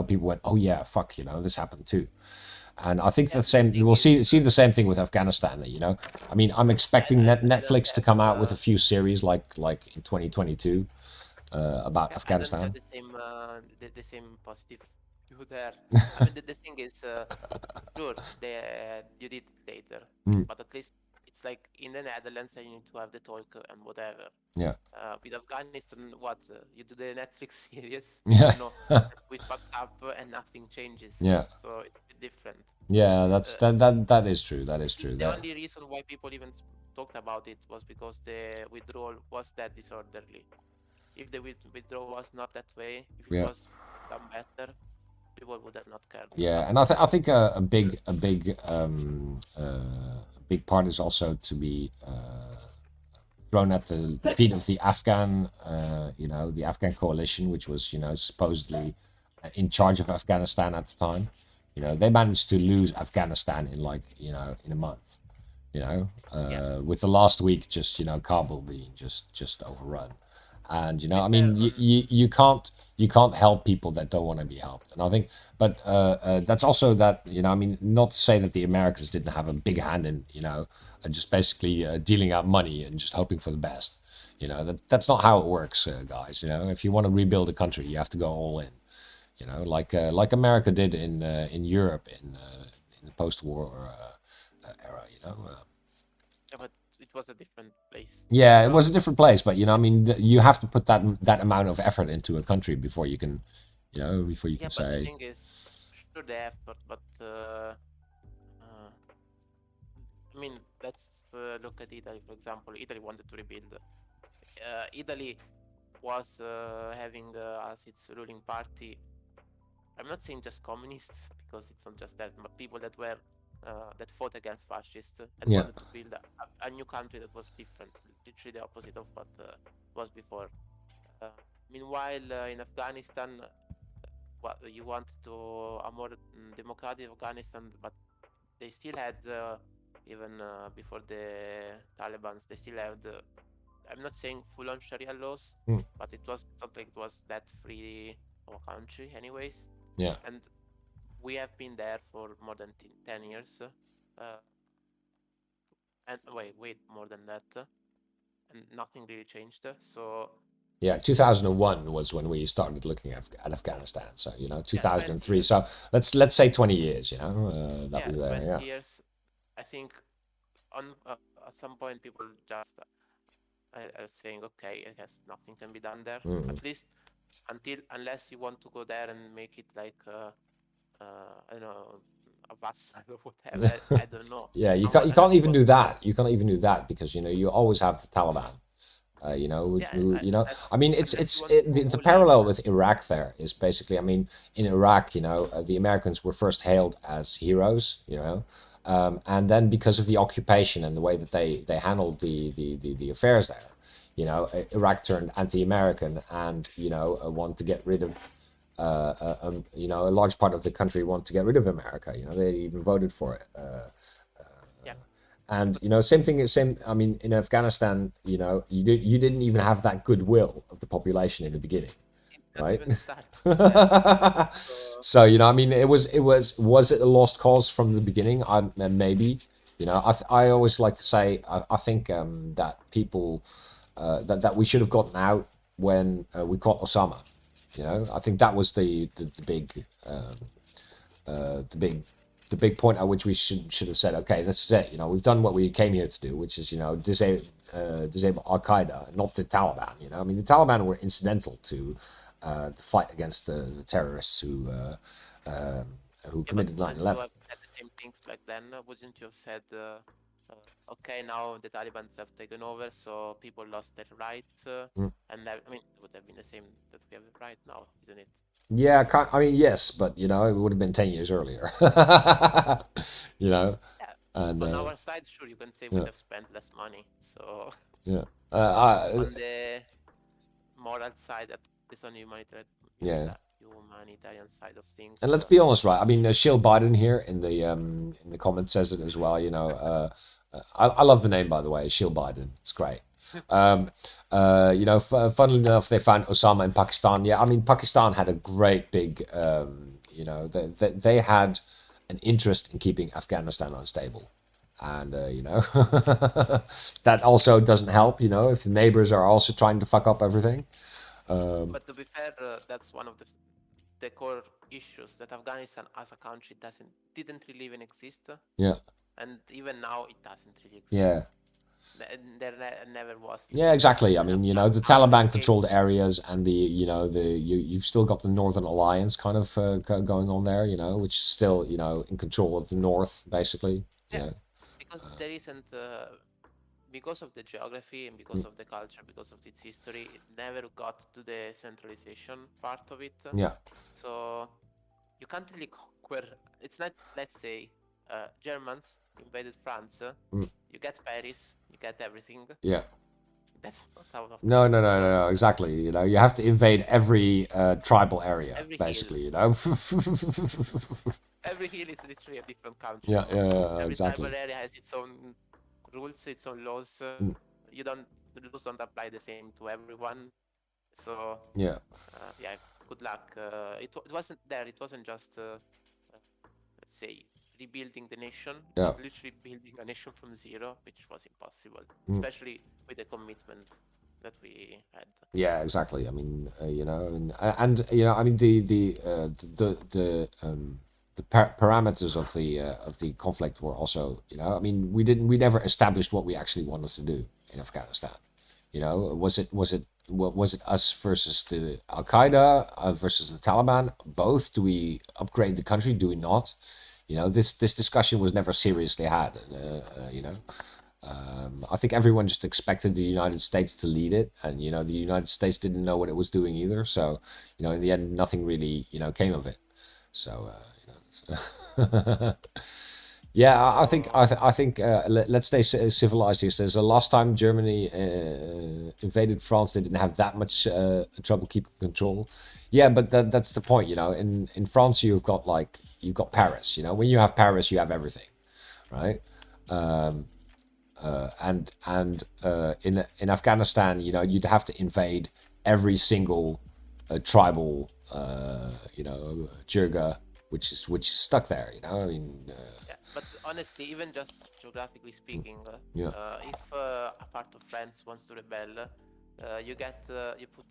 people went, oh yeah, fuck, this happened too. And I think the same, we'll see the same thing with Afghanistan, I mean, I'm expecting Netflix to come out with a few series like in 2022 about I don't Afghanistan. have the same positive view there. I mean, the thing is, sure, you did it later, but at least it's like in the Netherlands, and you need to have the talk and whatever. Yeah. With Afghanistan, what you do the Netflix series, Yeah. we fucked up and nothing changes. Yeah. So it's a bit different. Yeah, that is true. That is true. The only reason why people even talked about it was because the withdrawal was that disorderly. If the withdrawal was not that way, if it was done better, people would have not cared. Yeah, and I think a big part is also to be thrown at the feet of the Afghan, the Afghan coalition, which was supposedly in charge of Afghanistan at the time. They managed to lose Afghanistan in in a month. With the last week just Kabul being just overrun. And I mean, you can't help people that don't want to be helped. And I think, but that's also that I mean, not to say that the Americans didn't have a big hand in just basically dealing out money and just hoping for the best. That's not how it works, guys. If you want to rebuild a country, you have to go all in. Like America did in Europe in the post-war era. But it was a different place. Yeah, it was a different place, but I mean, you have to put that amount of effort into a country before you can, before you can say. But the thing is, sure the effort, but I mean, let's look at Italy, for example. Italy wanted to rebuild. Italy was having as its ruling party. I'm not saying just communists, because it's not just that, but people that were that fought against fascists and wanted to build a new country that was different, literally the opposite of what was before. Meanwhile, in Afghanistan, you want to a more democratic Afghanistan, but they still had even before the Taliban, they still had. I'm not saying full-on Sharia laws, but it was something. It was that free of a country, anyways. Yeah. And we have been there for more than 10 years. And wait, more than that. And nothing really changed. So. Yeah, 2001 was when we started looking at Afghanistan. So 2003. So let's say 20 years. That was there. 20 years. I think at some point people just are saying, okay, I guess nothing can be done there. At least unless you want to go there and make it like I don't know, a vassal or whatever. I don't know. Yeah, you can't even do that. You can't even do that because you always have the Taliban. I mean, the parallel with Iraq there is basically, I mean, in Iraq, the Americans were first hailed as heroes, and then because of the occupation and the way that they handled the affairs there, Iraq turned anti-American and wanted to get rid of a large part of the country wanted to get rid of America. They even voted for it. And same. I mean, in Afghanistan, you didn't even have that goodwill of the population in the beginning, right? So I mean, was it a lost cause from the beginning? Maybe. I always like to say I think that people that we should have gotten out when we caught Osama. I think that was the big point at which we should have said, okay, this is it. We've done what we came here to do, which is disable Al Qaeda, not the Taliban. I mean, the Taliban were incidental to the fight against the terrorists who committed 9/11. Had the same things back then, wouldn't you have said? Okay, now the Taliban have taken over, so people lost their rights, and I mean, it would have been the same that we have right now, isn't it? Yeah, I mean, yes, but you know, it would have been 10 years earlier. You know, Yeah, and on our side, sure, you can say we'd yeah, have spent less money. So, yeah, but on the moral side, at least on the yeah. humanitarian side of And things, let's be honest, right? I mean, Shill Biden here in the comments says it as well. You know, I love the name, by the way, Shill Biden. It's great. Um, you know, funnily enough, they found Osama in Pakistan. Yeah, I mean, Pakistan had a great big, you know, they had an interest in keeping Afghanistan unstable. And, you know, that also doesn't help, you know, if the neighbors are also trying to fuck up everything. but to be fair, that's one of the core issues that Afghanistan as a country didn't really even exist, Yeah, and even now it doesn't really exist. yeah. Never was Yeah, exactly. I an mean, you know, the army Taliban came. controlled areas and you know, you've still got the Northern Alliance kind of going on there, you know, which is still, you know, in control of the North, basically. Yeah, Yeah. because there isn't because of the geography and because of the culture, because of its history, it never got to the centralization part of it. Yeah. So you can't really conquer. It's not, let's say, Germans invaded France. Mm, You get Paris, you get everything. yeah. That's not how No, no, Afghanistan no, no, works. no, exactly. You know, you have to invade every tribal area, Every hill, basically, you know. every hill is literally a different country. Yeah, yeah, yeah, Every tribal exactly. area has its own rules, its own laws. Mm, You don't The laws don't apply the same to everyone. So yeah, yeah, good luck. It wasn't there. It wasn't just let's say rebuilding the nation. It yeah. was literally building a nation from zero, which was impossible, Mm. especially with the commitment that we had. Yeah, exactly. I mean, you know, and you know, I mean, the parameters of the conflict were also, you know, I mean, we never established what we actually wanted to do in Afghanistan. You know, was it us versus the Al Qaeda versus the Taliban? Both? Do we upgrade the country? Do we not? You know, this discussion was never seriously had. You know. I think everyone just expected the United States to lead it, and you know the United States didn't know what it was doing either. So, you know, in the end, nothing really came of it. So, yeah, So I think let's stay civilized here. Says the last time Germany invaded France, they didn't have that much trouble keeping control. Yeah, but that's the point. You know, in France, you've got Paris. You know, when you have Paris, you have everything, right? And in Afghanistan, you know, you'd have to invade every single tribal, you know, jirga, which is stuck there. You know, I mean, yeah, but honestly, even just geographically speaking, yeah, if a part of France wants to rebel, you put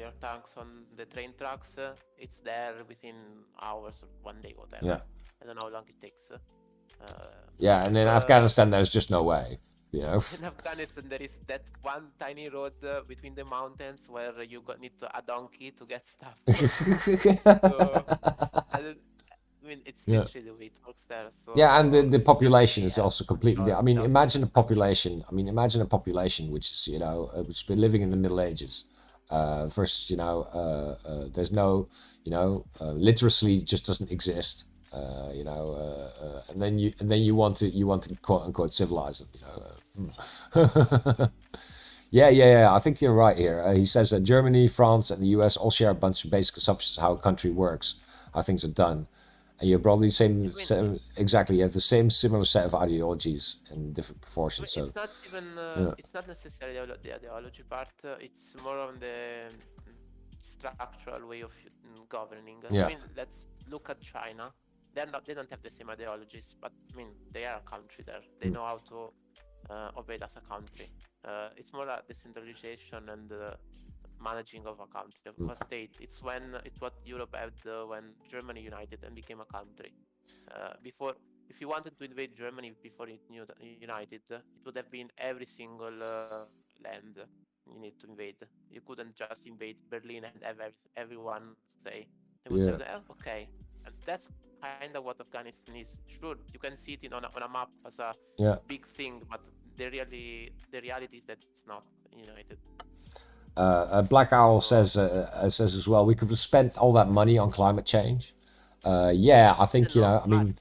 your tanks on the train tracks. It's there within hours or 1 day, yeah, whatever. I don't know how long it takes. yeah. If And in Afghanistan, there's just no way. You know. in Afghanistan there is that one tiny road between the mountains where need to a donkey to get stuff. So I mean, it's Yeah. literally the way it works there. Yeah, and So the population is yeah, also completely different. I mean, chaotic imagine a enough. population. I mean, imagine a population which is, you know, which has been living in the Middle Ages, versus, you know, there's no, you know, literacy just doesn't exist. You know, and then you want to quote unquote civilize them. You know. Yeah, yeah, yeah. I think you're right here. He says that Germany, France, and the US all share a bunch of basic assumptions of how a country works, how things are done. And you're probably I mean, exactly. You have the same similar set of ideologies in different proportions. So, it's not even yeah, it's not necessarily the ideology part. It's more on the structural way of governing. I yeah, mean, let's look at China. They don't have the same ideologies, but I mean, they are a country there. They mm, know how to operate as a country. It's more like decentralization and managing of a country, of mm, a state. It's what Europe had when Germany united and became a country. Before, if you wanted to invade Germany before it united, it would have been every single land you need to invade. You couldn't just invade Berlin and have everyone say. They would say, yeah, oh, okay, and that's kind of what Afghanistan is. Sure, you can see it on a map as a yeah. big thing, but the reality is that it's not united. Black Owl says as well, we could have spent all that money on climate change. Yeah, I think, you know, I mean,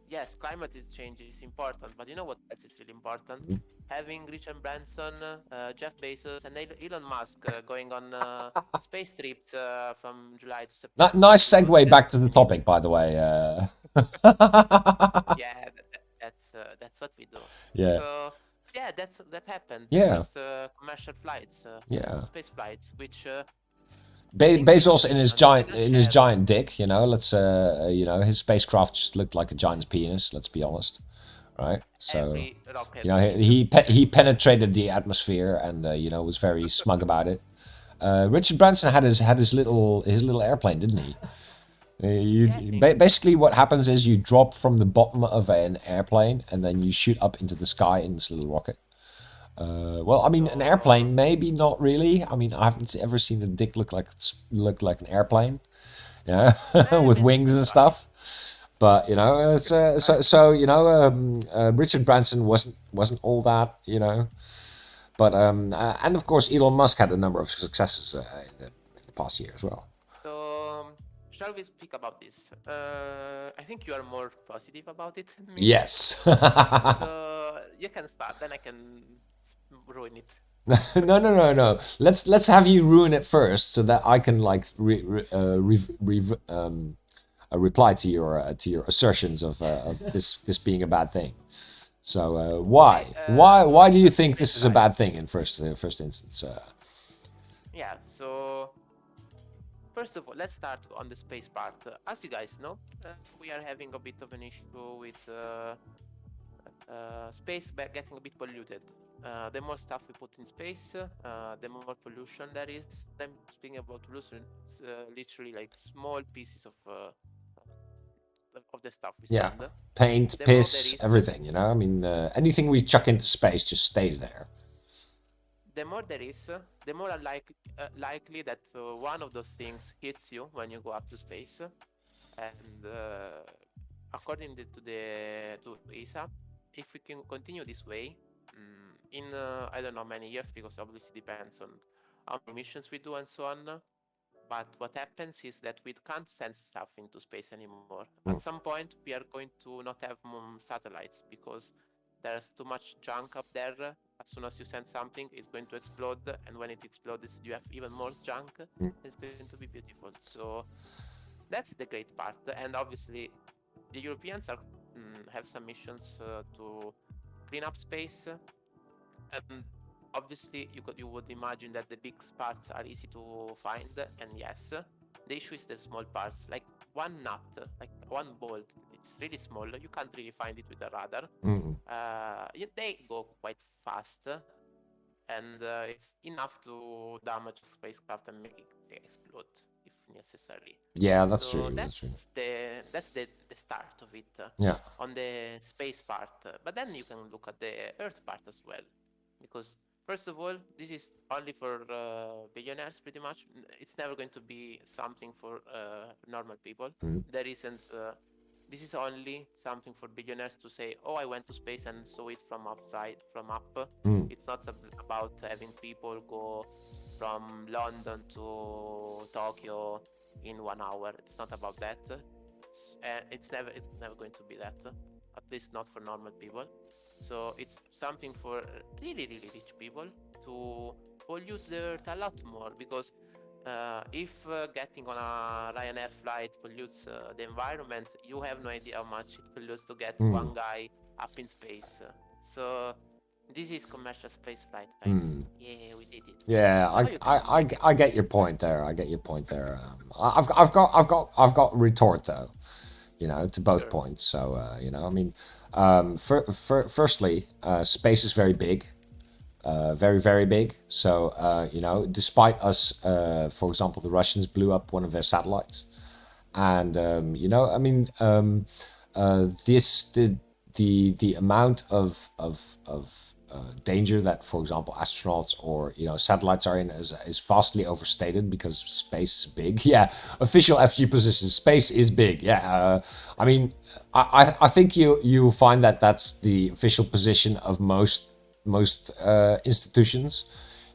yes, climate is change is important, but you know what else is really important? Having Richard Branson, Jeff Bezos, and Elon Musk going on space trips from July to September. nice Because segue back to the topic, by the way. yeah, that's what we do. Yeah, So yeah, that happened. The yeah, first commercial flights, yeah. space flights, which I think Bezos in we didn't his share. giant dick, you know. Let's you know, his spacecraft just looked like a giant's penis. Let's be honest, right? So, Every rocket you know, is he penetrated the atmosphere and you know, was very smug about it. Richard Branson had his little airplane, didn't he? yeah, I think Basically what happens is you drop from the bottom of an airplane and then you shoot up into the sky in this little rocket. Well, I mean, an so. airplane, maybe not really. I mean, I haven't ever seen a dick look like an airplane, yeah, I with mean, wings and right, stuff. But you know, it's right. so you know, Richard Branson wasn't all that, you know. But and of course, Elon Musk had a number of successes in the past year as well. So, shall we speak about this? I think you are more positive about it than me. Yes. So you can start, then I can ruin it. No. Let's have you ruin it first, so that I can like reply to your assertions of this being a bad thing. So Okay. why do you think Space this is a flight. bad thing in first instance? Yeah. So first of all, let's start on the space part. As you guys know, we are having a bit of an issue with space getting a bit polluted. The more stuff we put in space, the more pollution there is. I'm speaking about pollution, it's, literally like small pieces of the stuff we Yeah, send. paint, The more there piss, is, everything. You know, I mean, anything we chuck into space just stays there. the more likely that one of those things hits you when you go up to space. And according to ESA, if we can continue this way, in I don't know many years, because obviously depends on how many missions we do and so on. But what happens is that we can't send stuff into space anymore. At some point, we are going to not have satellites because there's too much junk up there. As soon as you send something, it's going to explode, and when it explodes, you have even more junk. It's going to be beautiful. So that's the great part, and obviously, the Europeans have some missions to clean up space, and obviously you would imagine that the big parts are easy to find, and yes, the issue is the small parts, like one nut, like one bolt. It's really small. You can't really find it with a radar. They go quite fast, and it's enough to damage a spacecraft and make it explode if necessary. Yeah, that's So true. That's true. that's the start of it Yeah. on the space part. But then you can look at the Earth part as well, because first of all, this is only for billionaires, pretty much. It's never going to be something for normal people. There isn't. This is only something for billionaires to say, "Oh, I went to space and saw it from outside, from up." It's not about having people go from London to Tokyo in 1 hour. It's not about that. It's never going to be that. At least not for normal people. So it's something for really rich people to pollute the earth a lot more, because if getting on a Ryanair flight pollutes the environment, you have no idea how much it pollutes to get one guy up in space. So this is commercial space flight, guys. Yeah, we did it. Yeah, I get your point there. I get your point there. I've got a retort though, you know, to both Sure. points. So you know, I mean, firstly, space is very big, very big. So you know, despite us, for example, the Russians blew up one of their satellites, and you know, I mean, the amount of danger that, for example, astronauts or you know satellites are in is vastly overstated, because space is big. Yeah, official FG position: space is big. Yeah, I mean, I think you'll find that that's the official position of most institutions.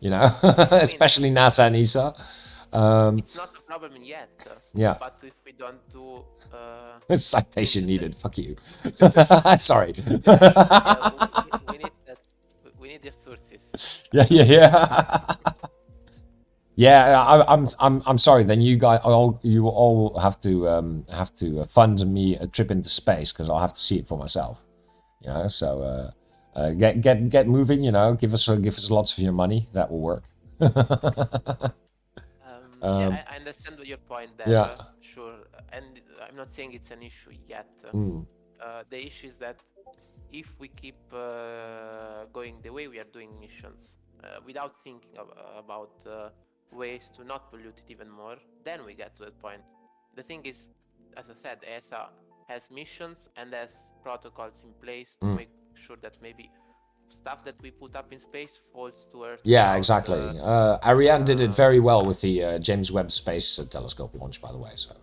you know, especially NASA and ESA. It's not a problem yet. Yeah. But if we don't do Citation needed. Fuck you. Sorry. we need that. We need the sources. Yeah. Yeah, I'm sorry. Then you all have to fund me a trip into space because I'll have to see it for myself. You know, so get moving. You know, give us lots of your money. That will work. Yeah, I understand your point there. Yeah. Sure, and I'm not saying it's an issue yet. The issue is that if we keep going the way we are doing missions without thinking about ways to not pollute it even more, then we get to that point. The thing is, as I said, ESA has missions and has protocols in place to make sure that maybe stuff that we put up in space falls to Earth. Yeah, exactly. Ariane did it very well with the James Webb Space Telescope launch, by the way. So,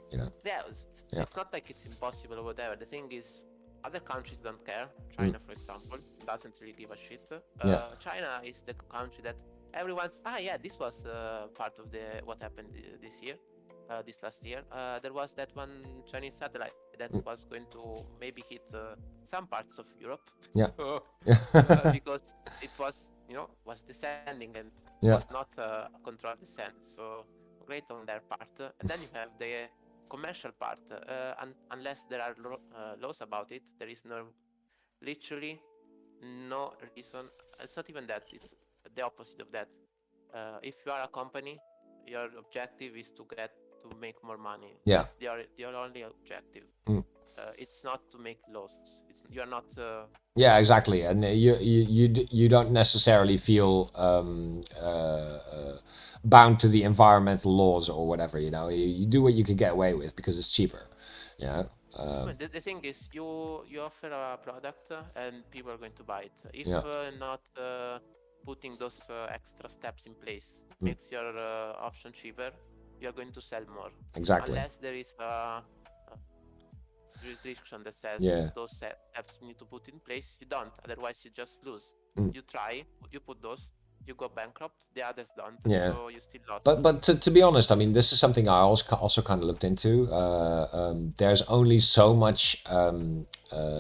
you know. Yeah, it's not like it's impossible or whatever. The thing is, other countries don't care. China, for example, doesn't really give a shit. China is the country that everyone's this was part of what happened this year. This last year, there was that one Chinese satellite that was going to maybe hit some parts of Europe. Yeah. So, because it was, was descending and was not a controlled descent. So great on their part. And then you have the commercial part. Unless there are laws about it, there is literally no reason. It's not even that. It's the opposite of that. If you are a company, your objective is to make more money. Yeah. It's your only objective. It's not to make laws. You're not. Yeah, exactly, and you don't necessarily feel bound to the environmental laws or whatever. You know, you do what you can get away with because it's cheaper. You know. The thing is, you offer a product and people are going to buy it. If not putting those extra steps in place makes your option cheaper, you're going to sell more. Exactly. Unless there is a restriction that says those steps you need to put in place, you don't. Otherwise, you just lose. You try, you put those, you go bankrupt. The others don't. Yeah. So you still lost. But to be honest, I mean, this is something I also kind of looked into. There's only so much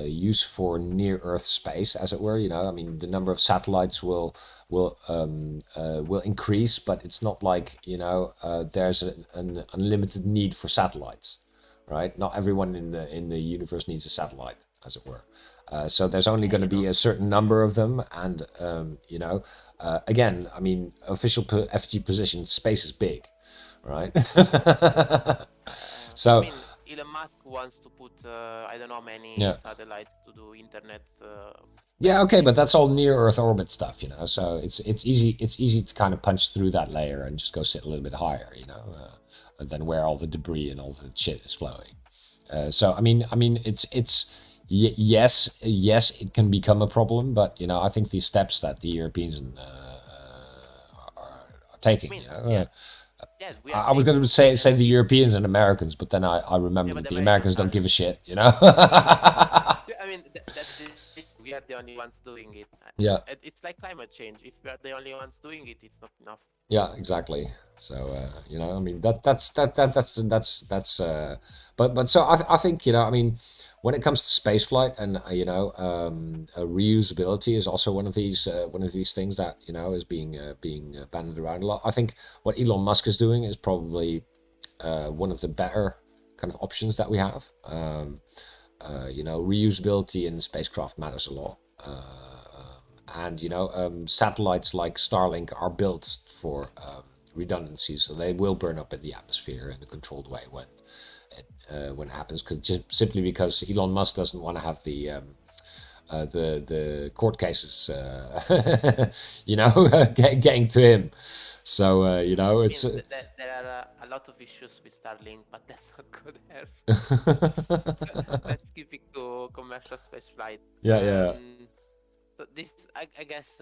use for near Earth space, as it were. You know, I mean, the number of satellites will increase, but it's not like, you know, there's an unlimited need for satellites, right? Not everyone in the universe needs a satellite, as it were. So there's only going to be a certain number of them, and you know, again, I mean, official FG position, space is big, right? So. I mean, Elon Musk wants to put I don't know many satellites to do internet. Yeah, okay, but that's all near Earth orbit stuff, you know. So it's easy to kind of punch through that layer and just go sit a little bit higher, you know, than where all the debris and all the shit is flowing. So I mean, yes, it can become a problem, but you know, I think these steps that the Europeans are taking, you know. I was going to say the Europeans and Americans, but then I remember that the Americans don't give a shit, you know. I mean, we are the only ones doing it. Yeah. It's like climate change. If we are the only ones doing it, it's not enough. Yeah, exactly. So you know, I mean, that's but so I think, you know, I mean, when it comes to spaceflight and you know, reusability is also one of these things that, you know, is being bandied around a lot. I think what Elon Musk is doing is probably one of the better kind of options that we have. You know, reusability in spacecraft matters a lot. And you know, satellites like Starlink are built for redundancy, so they will burn up in the atmosphere in a controlled way when it happens. Simply because Elon Musk doesn't want to have the court cases, you know, getting to him. So you know, it's there are a lot of issues with Starlink, but that's not good here. Let's keep it to commercial spaceflight. Yeah. So this, I guess,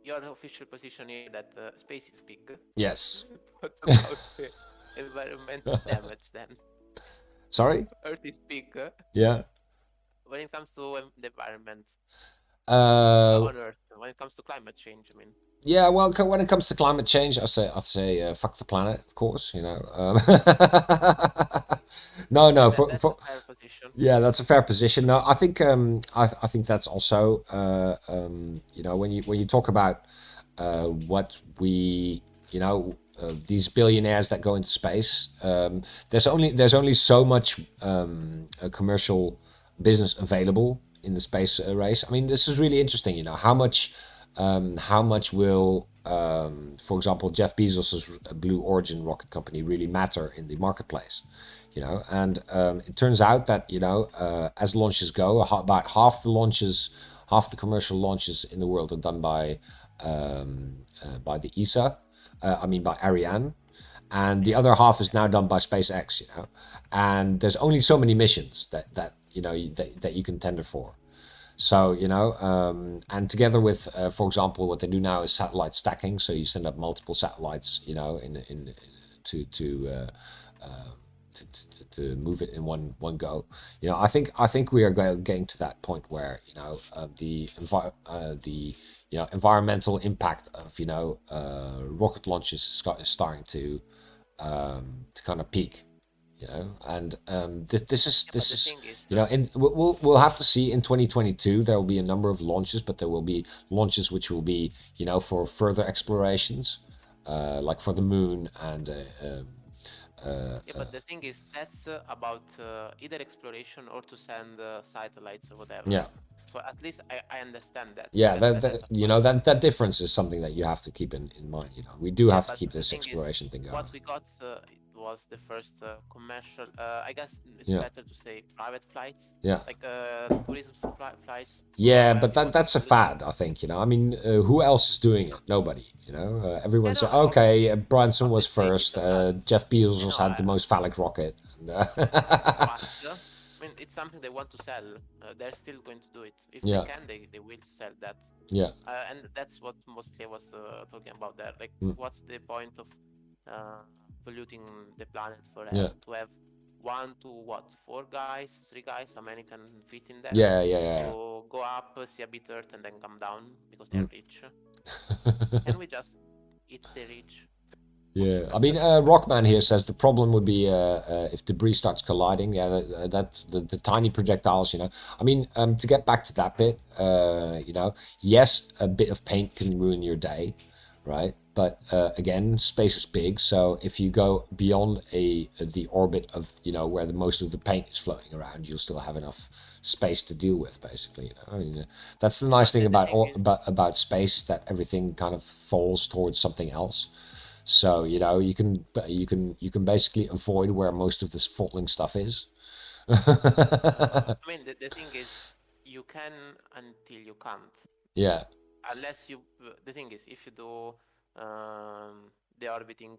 your official position is that space is big. Yes. What about the environmental damage then? Sorry? Earth is big. Yeah. When it comes to the environment. on Earth when it comes to climate change. I mean, Yeah, well, when it comes to climate change, I'd say fuck the planet, of course. No, that's a fair position. yeah, that's a fair position. No, I think I think that's also when you talk about what we these billionaires that go into space, there's only so much commercial business available in the space race. I mean, this is really interesting. How much will for example, Jeff Bezos's Blue Origin rocket company really matter in the marketplace? And it turns out that as launches go, about half the commercial launches in the world are done by the ESA, by Ariane, and the other half is now done by SpaceX. And there's only so many missions that you can tender for. So and together with, for example, what they do now is satellite stacking. So you send up multiple satellites, in to to move it in one go. I think we are getting to that point where the environmental impact of rocket launches is starting to kind of peak. And this is Thing is, we'll have to see in 2022. There will be a number of launches, but there will be launches which will be for further explorations, like for the moon and but the thing is, that's about either exploration or to send satellites or whatever. yeah. So at least I understand that. Yeah, That is a point. that difference is something that you have to keep in mind. We do have to But keep the this thing is, exploration thing going. what we got it was the first commercial. I guess it's Yeah. better to say private flights. Yeah. Like tourism flights. Yeah, where but it was that's a polluting. fad, I think. Who else is doing it? Nobody. Everyone I said, know, okay, Branson was obviously first. because that. Jeff I Bezos know. had the most phallic rocket. But I mean, it's something they want to sell. They're still going to do it if they Yeah. can. They will sell that. Yeah. And that's what mostly I was talking about there. Like, Mm. what's the point of polluting the planet Yeah. to have one to what, three guys, how many can fit in there? Yeah. Yeah. To go up, see a bit Earth, and then come down because Mm. they're rich. Can we just eat the rich? Yeah, I mean, Rockman here says the problem would be if debris starts colliding. Yeah, that's the tiny projectiles. I mean, to get back to that bit, yes, a bit of paint can ruin your day, right? But again, space is big, so if you go beyond the orbit of where the most of the paint is floating around, you'll still have enough space to deal with. Basically, I mean, that's the nice thing The about thing is, about space, that everything kind of falls towards something else. So you can basically avoid where most of this falling stuff is. I mean, the thing is, you can until you can't. Yeah, Unless you, the thing is, if you do the orbiting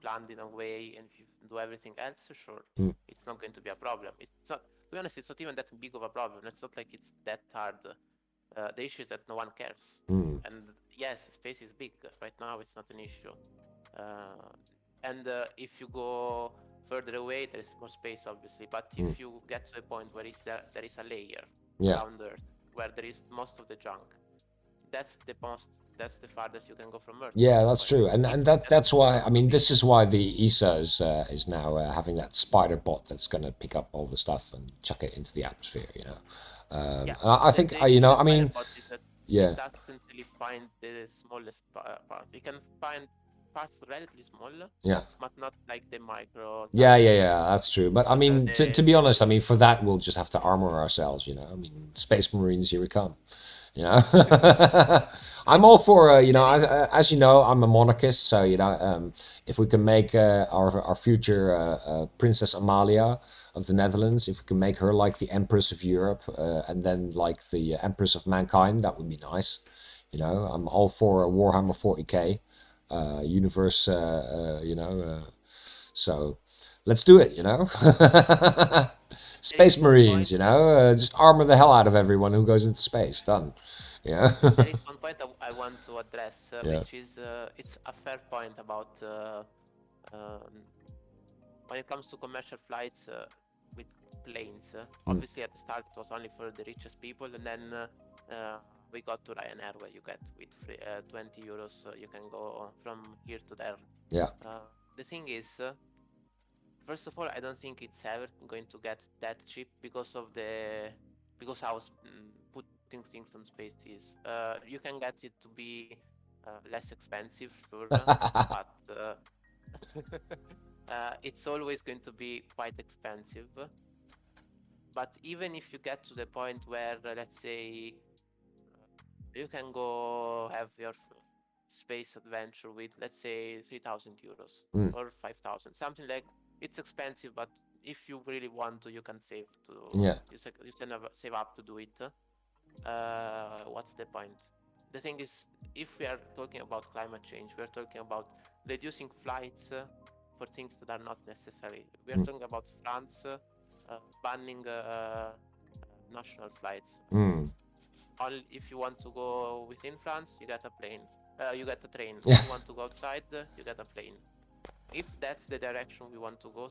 planned in a way, and if you do everything else, sure, Mm. it's not going to be a problem. It's not, to be honest, it's not even that big of a problem. It's not like it's that hard. The issue is that no one cares. Mm. And yes, space is big. Right now, it's not an issue. And if you go further away, there is more space, obviously. But if you get to a point where there is a layer Yeah. around Earth, where there is most of the junk, that's the farthest you can go from Earth. Yeah, that's true, and that's why, I mean, this is why the ESA is now having that spider bot that's going to pick up all the stuff and chuck it into the atmosphere. Yeah, I think the I issue with mean, Spider-Bot is that yeah, it doesn't really find the smallest part. It can find parts relatively small, yeah. but not like the micro. Yeah, that's true. But I mean, the- to be honest, I mean, for that, we'll just have to armor ourselves, I mean, Space Marines, here we come. I'm all for, as you know, I'm a monarchist, so, if we can make our future Princess Amalia of the Netherlands, if we can make her like the Empress of Europe, and then like the Empress of Mankind, that would be nice. I'm all for Warhammer 40k universe, so let's do it, Space Marines, just armor the hell out of everyone who goes into space. Done. Yeah. There is one point I want to address, Yeah. which is it's a fair point about when it comes to commercial flights with planes. Obviously, at the start it was only for the richest people, and then we got to Ryanair, where you get with free, 20 euros, you can go from here to there. Yeah. The thing is, first of all, I don't think it's ever going to get that cheap because I was putting things on spaces. You can get it to be less expensive, sure, but it's always going to be quite expensive. But even if you get to the point where, let's say, you can go have your space adventure with, let's say, 3,000 euros or 5,000, something like. It's expensive, but if you really want to, you can save to. Yeah. You can save up to do it. What's the point? The thing is, if we are talking about climate change, we are talking about reducing flights for things that are not necessary. We are talking about France banning national flights. Only if you want to go within France, you get a plane. You get a train. If you want to go outside, you get a plane. If that's the direction we want to go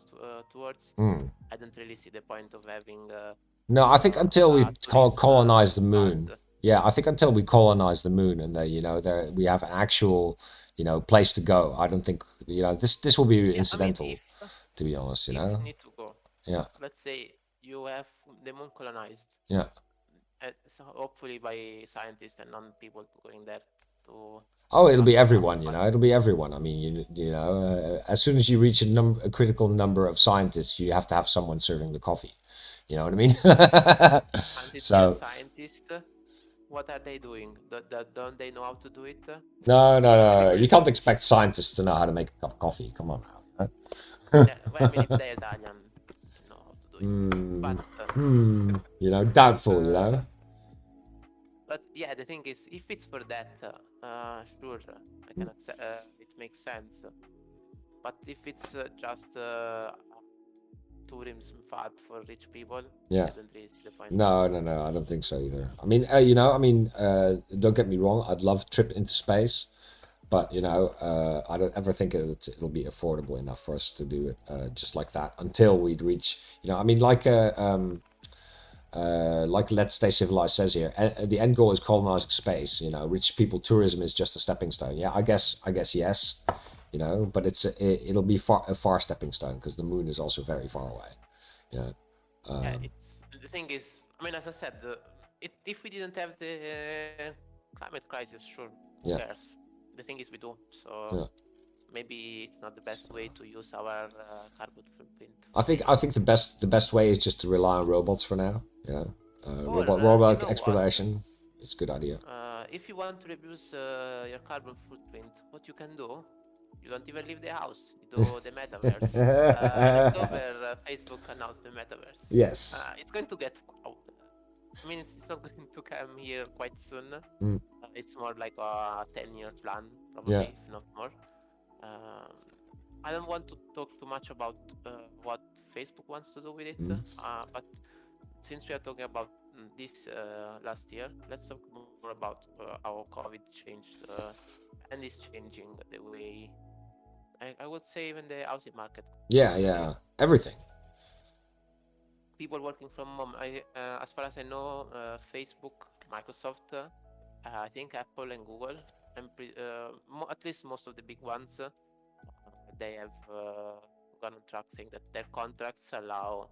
towards, I don't really see the point of having. No, I think until we colonize the moon. Yeah, I think until we colonize the moon and we have an actual, place to go. I don't think this will be incidental. To be honest, if you need to go. Yeah. Let's say you have the moon colonized. Yeah. So hopefully by scientists and non people going there to. Oh, it'll be everyone, it'll be everyone. I mean, as soon as you reach a critical number of scientists, you have to have someone serving the coffee. You know what I mean? So scientists, what are they doing? Don't they know how to do it? No. You can't expect scientists to know how to make a cup of coffee. Come on now. Yeah, well, I mean, if they're Italian, they know how to do it. But doubtful. But yeah, the thing is, if it's for that, sure, I can accept. It makes sense. But if it's just tourism fad for rich people, I don't really see the point. No, I don't think so either. I mean, don't get me wrong. I'd love a trip into space, but I don't ever think it'll be affordable enough for us to do it just like that until we'd reach. Like Let's Stay Civilized says here, the end goal is colonizing space. Rich people tourism is just a stepping stone. Yeah, I guess yes. But it'll be a far stepping stone because the moon is also very far away. Yeah, the thing is, I mean, as I said, if we didn't have the climate crisis, sure, who cares? The thing is, we do. So maybe it's not the best way to use our carbon footprint. I think the best way is just to rely on robots for now. Yeah, robot exploration. It's a good idea. If you want to reduce your carbon footprint, what you can do? You don't even leave the house. You do the metaverse. In October, Facebook announced the metaverse. Yes. It's going to get out. I mean, it's not going to come here quite soon. It's more like a 10-year plan, probably, if not more. I don't want to talk too much about what Facebook wants to do with it. But since we are talking about this last year, let's talk more about how COVID changed and is changing the way. I would say even the housing market. Yeah, everything. People working from home. As far as I know, Facebook, Microsoft, I think Apple and Google, and at least most of the big ones, they have gone on track saying that their contracts are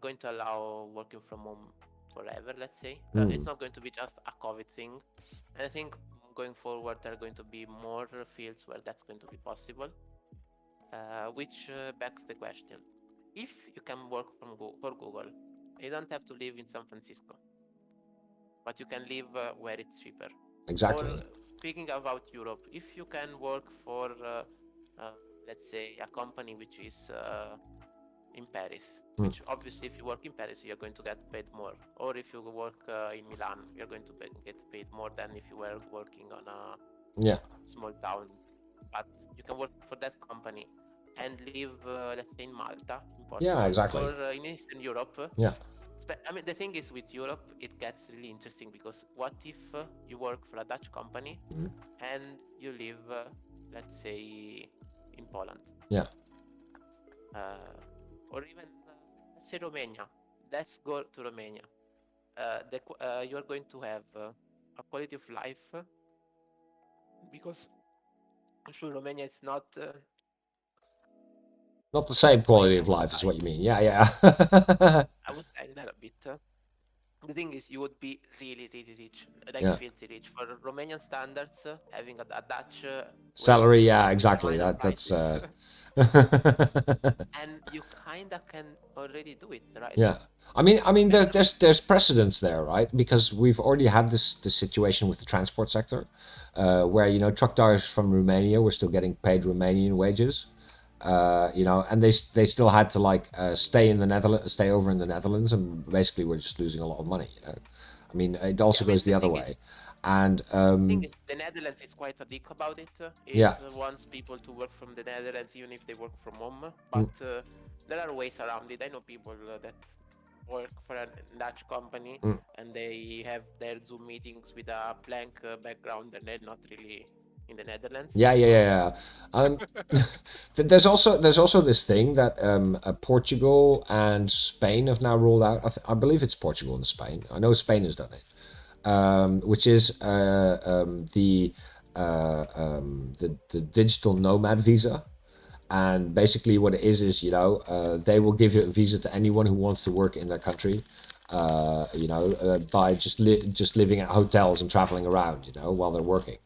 going to allow working from home forever. Let's say it's not going to be just a COVID thing, and I think going forward there are going to be more fields where that's going to be possible, which begs the question: if you can work for Google, you don't have to live in San Francisco, but you can live where it's cheaper. Exactly. Or speaking about Europe, if you can work for let's say a company which is in Paris, which obviously if you work in Paris you're going to get paid more, or if you work in Milan you're going to get paid more than if you were working on a small town. But you can work for that company and live let's say in Malta, in Portugal, exactly. or in Eastern Europe. I mean, the thing is, with Europe it gets really interesting, because what if you work for a Dutch company and you live let's say in Poland, or even say Romania. Let's go to Romania. You are going to have a quality of life because I'm sure Romania is not Not the same quality of life is what you mean. Yeah. I was saying that a bit. The thing is, you would be really, really rich, like Yeah. filthy rich. For Romanian standards, having a Dutch Salary, wage yeah, is exactly. minor That's crisis. And you kinda can already do it, right? yeah. I mean, there's precedence there, right? Because we've already had this situation with the transport sector, where truck drivers from Romania were still getting paid Romanian wages, and they still had to stay over in the Netherlands, and basically were just losing a lot of money. I mean, it also Yeah, I mean, goes the other way, and the thing is, the Netherlands is quite a dick about it. It yeah, wants people to work from the Netherlands, even if they work from home. mm, But there are ways around it. I know people that work for a Dutch company mm. and they have their Zoom meetings with a blank background, and they're not really in the Netherlands. Yeah. There's also this thing that Portugal and Spain have now rolled out. I believe it's Portugal and Spain. I know Spain has done it, which is the digital nomad visa. And basically, what it is they will give you a visa to anyone who wants to work in their country. By just living at hotels and traveling around, while they're working.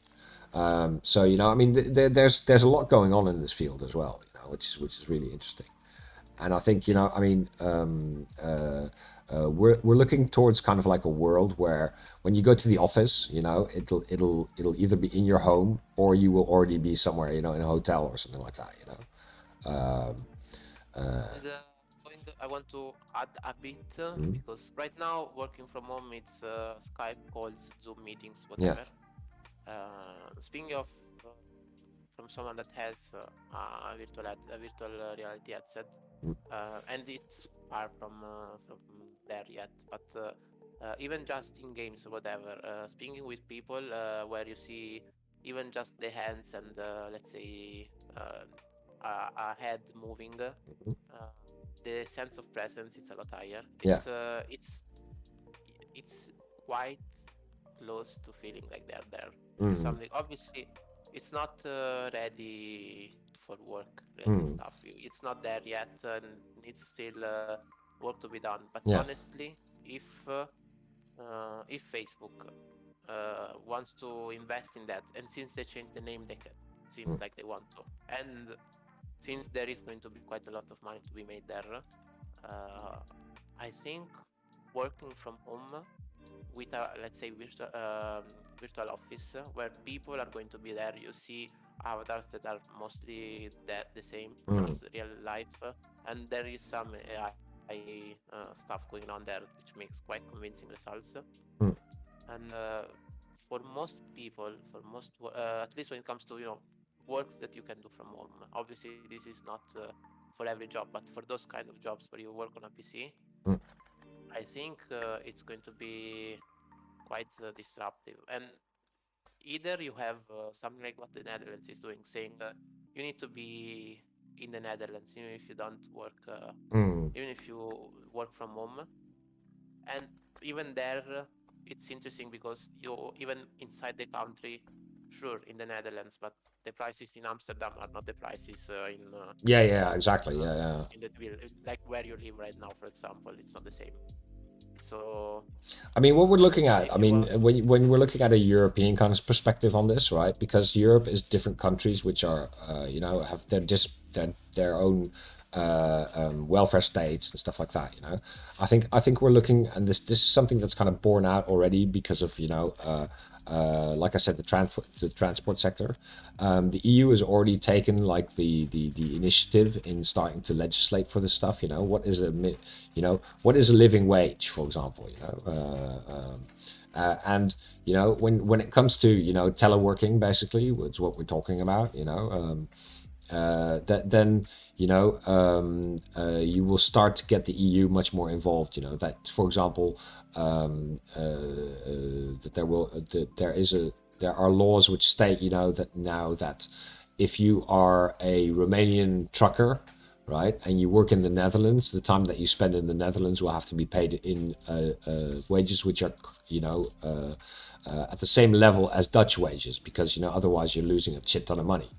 So I mean, there's a lot going on in this field as well, which is really interesting. And I think I mean, we're looking towards kind of like a world where when you go to the office, it'll either be in your home or you will already be somewhere, in a hotel or something like that. And I want to add a bit because right now working from home, it's Skype calls, Zoom meetings, Yeah. whatever. Speaking of from someone that has a virtual reality headset, and it's far from there yet, but even just in games or whatever, speaking with people where you see even just the hands and let's say a head moving, the sense of presence it's a lot higher. Yeah. It's quite close to feeling like they're there. Mhm. Something obviously it's not ready for work related Mm. stuff. It's not there yet, and it's still work to be done. But Yeah. honestly, if Facebook wants to invest in that, and since they changed the name, they can, seems like they want to, and since there is going to be quite a lot of money to be made there, I think working from home with a, let's say, virtual office where people are going to be there. You see avatars that are mostly the same as real life, and there is some AI stuff going on there, which makes quite convincing results. And for most people, at least when it comes to works that you can do from home. Obviously, this is not for every job, but for those kind of jobs where you work on a PC, I think it's going to be quite disruptive. And either you have something like what the Netherlands is doing, saying you need to be in the Netherlands, even if you don't work, even if you work from home. And even there, it's interesting because you even inside the country, sure, in the Netherlands, but the prices in Amsterdam are not the prices Yeah, exactly. Yeah. in the like where you live right now, for example. It's not the same. So I mean, what we're looking at, if I you mean, want, when we're looking at a European kind of perspective on this, right? Because Europe is different countries which are, have their own welfare states and stuff like that. I think we're looking, and this is something that's kind of borne out already because of like I said, the transport sector. The EU has already taken like the initiative in starting to legislate for this stuff. What is what is a living wage, for example. And when it comes to teleworking, basically, it's what we're talking about. That then you will start to get the EU much more involved. That, for example, that there are laws which state that now that if you are a Romanian trucker right, and you work in the Netherlands, the time that you spend in the Netherlands will have to be paid in wages which are, at the same level as Dutch wages, because otherwise you're losing a shit ton of money.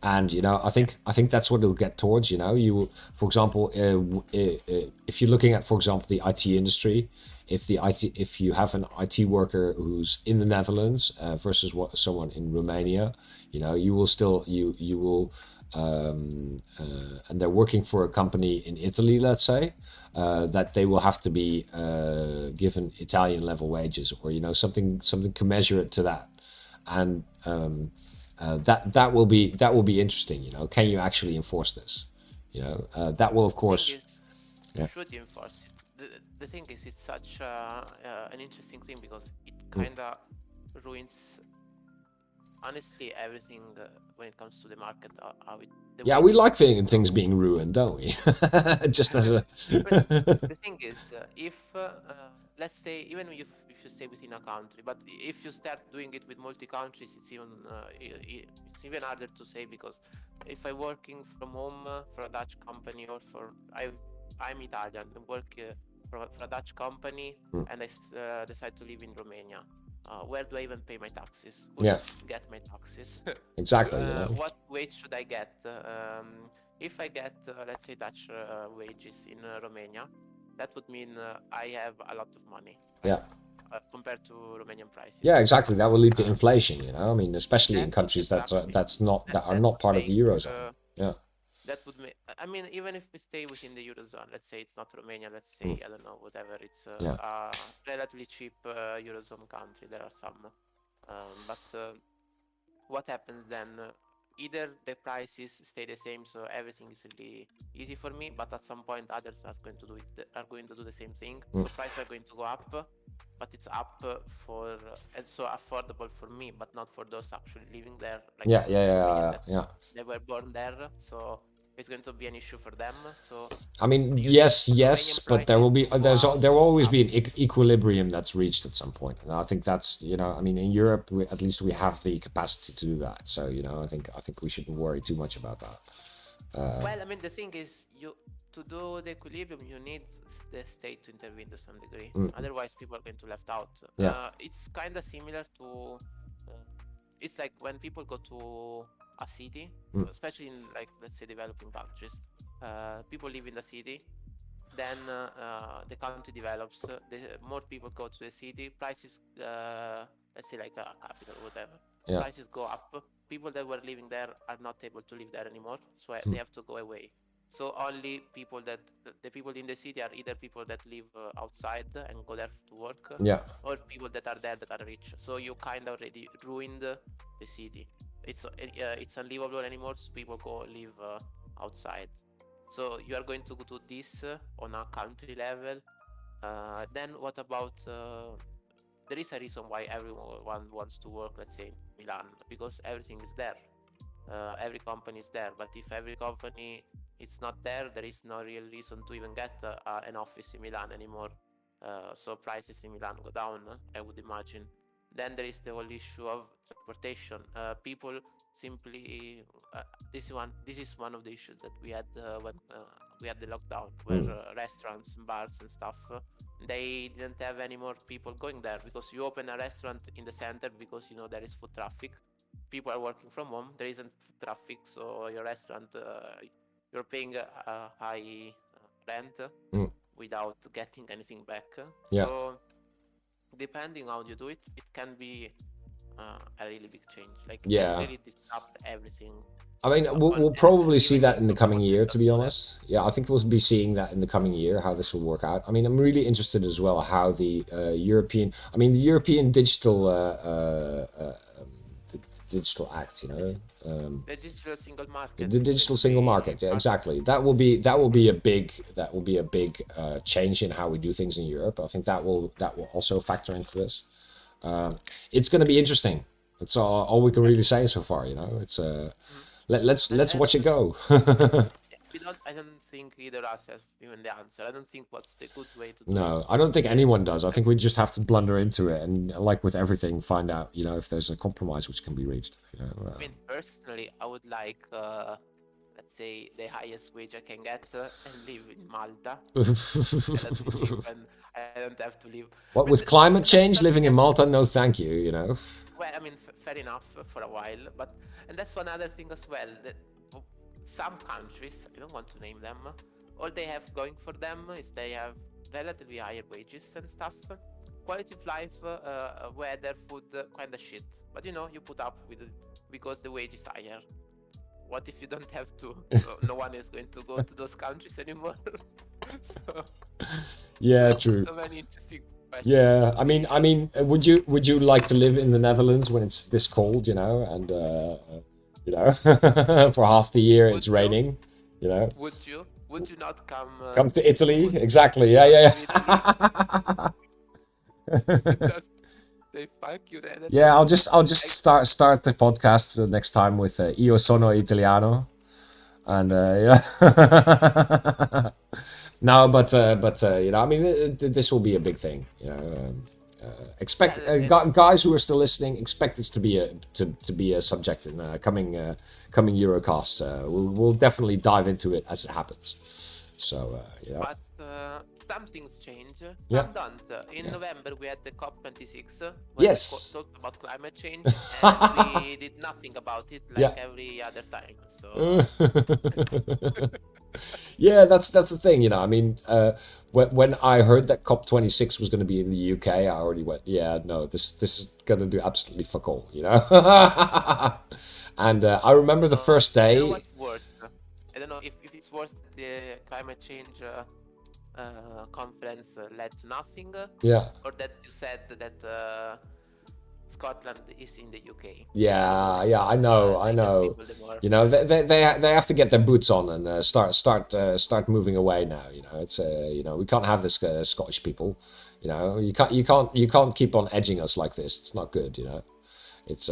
And I think that's what it'll get towards. You, for example, if you're looking at, for example, the IT industry, if you have an IT worker who's in the Netherlands versus someone in Romania, you will still you will and they're working for a company in Italy, let's say, that they will have to be given Italian level wages, or something commensurate to that. And that will be interesting. Can you actually enforce this? That will, of course. You should enforce it. The thing is, it's such an interesting thing because it kind of ruins, honestly, everything when it comes to the market. We like things being ruined, don't we? Just as a. The thing is, if let's say, even if you stay within a country, but if you start doing it with multi countries, it's even harder to say, because if I'm working from home for a Dutch company, or I'm Italian and work for a Dutch company, and I decide to live in Romania. Where do I even pay my taxes? Who should get my taxes? Exactly. What wage should I get? If I get, let's say, Dutch wages in Romania, that would mean I have a lot of money. Yeah. Compared to Romanian prices. Yeah, exactly. That will lead to inflation. I mean, especially in countries that are not part of the Eurozone. Yeah. That would make. I mean, even if we stay within the Eurozone, let's say it's not Romania, let's say, I don't know, whatever, it's a relatively cheap Eurozone country. There are some. But what happens then? Either the prices stay the same, so everything is really easy for me, but at some point others are going to do the same thing. So prices are going to go up, but it's up for and so affordable for me, but not for those actually living there. Yeah. They were born there, so it's going to be an issue for them. So I mean, yes, but there will always be an equilibrium that's reached at some point, and I think that's I mean, in Europe at least we have the capacity to do that. So I think we shouldn't worry too much about that. Well, I mean, the thing is, to do the equilibrium, you need the state to intervene to some degree. Otherwise, people are going to left out. It's kind of similar to. It's like when people go to a city, especially in, like, let's say, developing countries. People live in the city, then the country develops. More people go to the city. Prices, let's say, like a capital or whatever. Prices go up. People that were living there are not able to live there anymore, so they have to go away. So only the people in the city are either people that live outside and go there to work, or people that are there that are rich. So you kind of already ruined the city. It's unlivable anymore, so people go live outside. So you are going to do this on a country level. Then what about? There is a reason why everyone wants to work, let's say, in Milan, because everything is there. Every company is there, but if every company it's not there, there is no real reason to even get an office in Milan anymore. So prices in Milan go down, I would imagine. Then there is the whole issue of transportation. People simply this is one of the issues that we had when we had the lockdown, where restaurants and bars and stuff, they didn't have any more people going there, because you open a restaurant in the center because there is foot traffic. People are working from home, there isn't foot traffic, so your restaurant you're paying a high rent without getting anything back. So depending how you do it, it can be a really big change. Like, it can really disrupt everything. I mean, we'll probably see that in the coming year, to be honest. Yeah, I think we'll be seeing that in the coming year, how this will work out. I mean, I'm really interested as well how the European Digital Act, the digital single market. The digital single market, yeah, exactly. That will be a big change in how we do things in Europe. I think that will also factor into this. It's going to be interesting. That's all we can really say so far. It's let's watch it go. I don't think either us has even the answer. I don't think what's the good way to do No, I don't think anyone does. I think we just have to blunder into it and, like with everything, find out, if there's a compromise which can be reached. I mean, personally, I would like, let's let's say, the highest wage I can get and live in Malta. That'd be cheap, and I don't have to live. What with climate change, living in Malta? No, thank you. You know. Well, I mean, fair enough for a while, but and that's one other thing as well. That some countries, I don't want to name them, all they have going for them is they have relatively higher wages and stuff. Quality of life, weather, food, kind of shit. But you put up with it because the wage is higher. What if you don't have to? So no one is going to go to those countries anymore. So, yeah, true. So many interesting questions. Yeah, I mean, would you like to live in the Netherlands when it's this cold, and for half the year it's raining, Would you? Would you not come? Come to Italy? Exactly. Yeah. Just say fuck you then. Yeah, I'll just start the podcast next time with Io sono italiano, and yeah. No, but I mean, this will be a big thing. Expect guys who are still listening. Expect this to be a subject in coming Eurocast. We'll definitely dive into it as it happens. So yeah. But some things change. Some don't. In November we had the COP26. Where Yes. we talked about climate change, and we did nothing about it like every other time. So. Yeah, that's the thing, I mean, when I heard that COP26 was going to be in the UK, I already went, yeah, no, this is going to do absolutely fuck all, And I remember the first day. I don't know what's worse. I don't know if it's worse that the climate change conference led to nothing. Yeah. Or that you said that Scotland is in the UK. Yeah, I know. They have to get their boots on and start moving away now. It's we can't have this Scottish people. You can't keep on edging us like this. It's not good. It's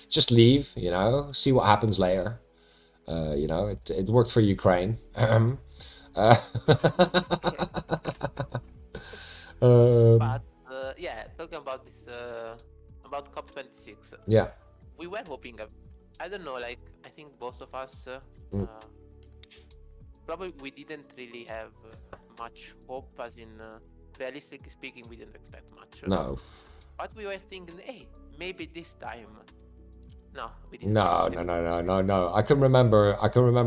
just leave. See what happens later. It worked for Ukraine. But talking about this, about COP26. Yeah. We were hoping. I don't know. Like I think both of us probably we didn't really have much hope. As in, realistically speaking, we didn't expect much. No. But we were thinking, hey, maybe this time. No, we didn't. No. I can remember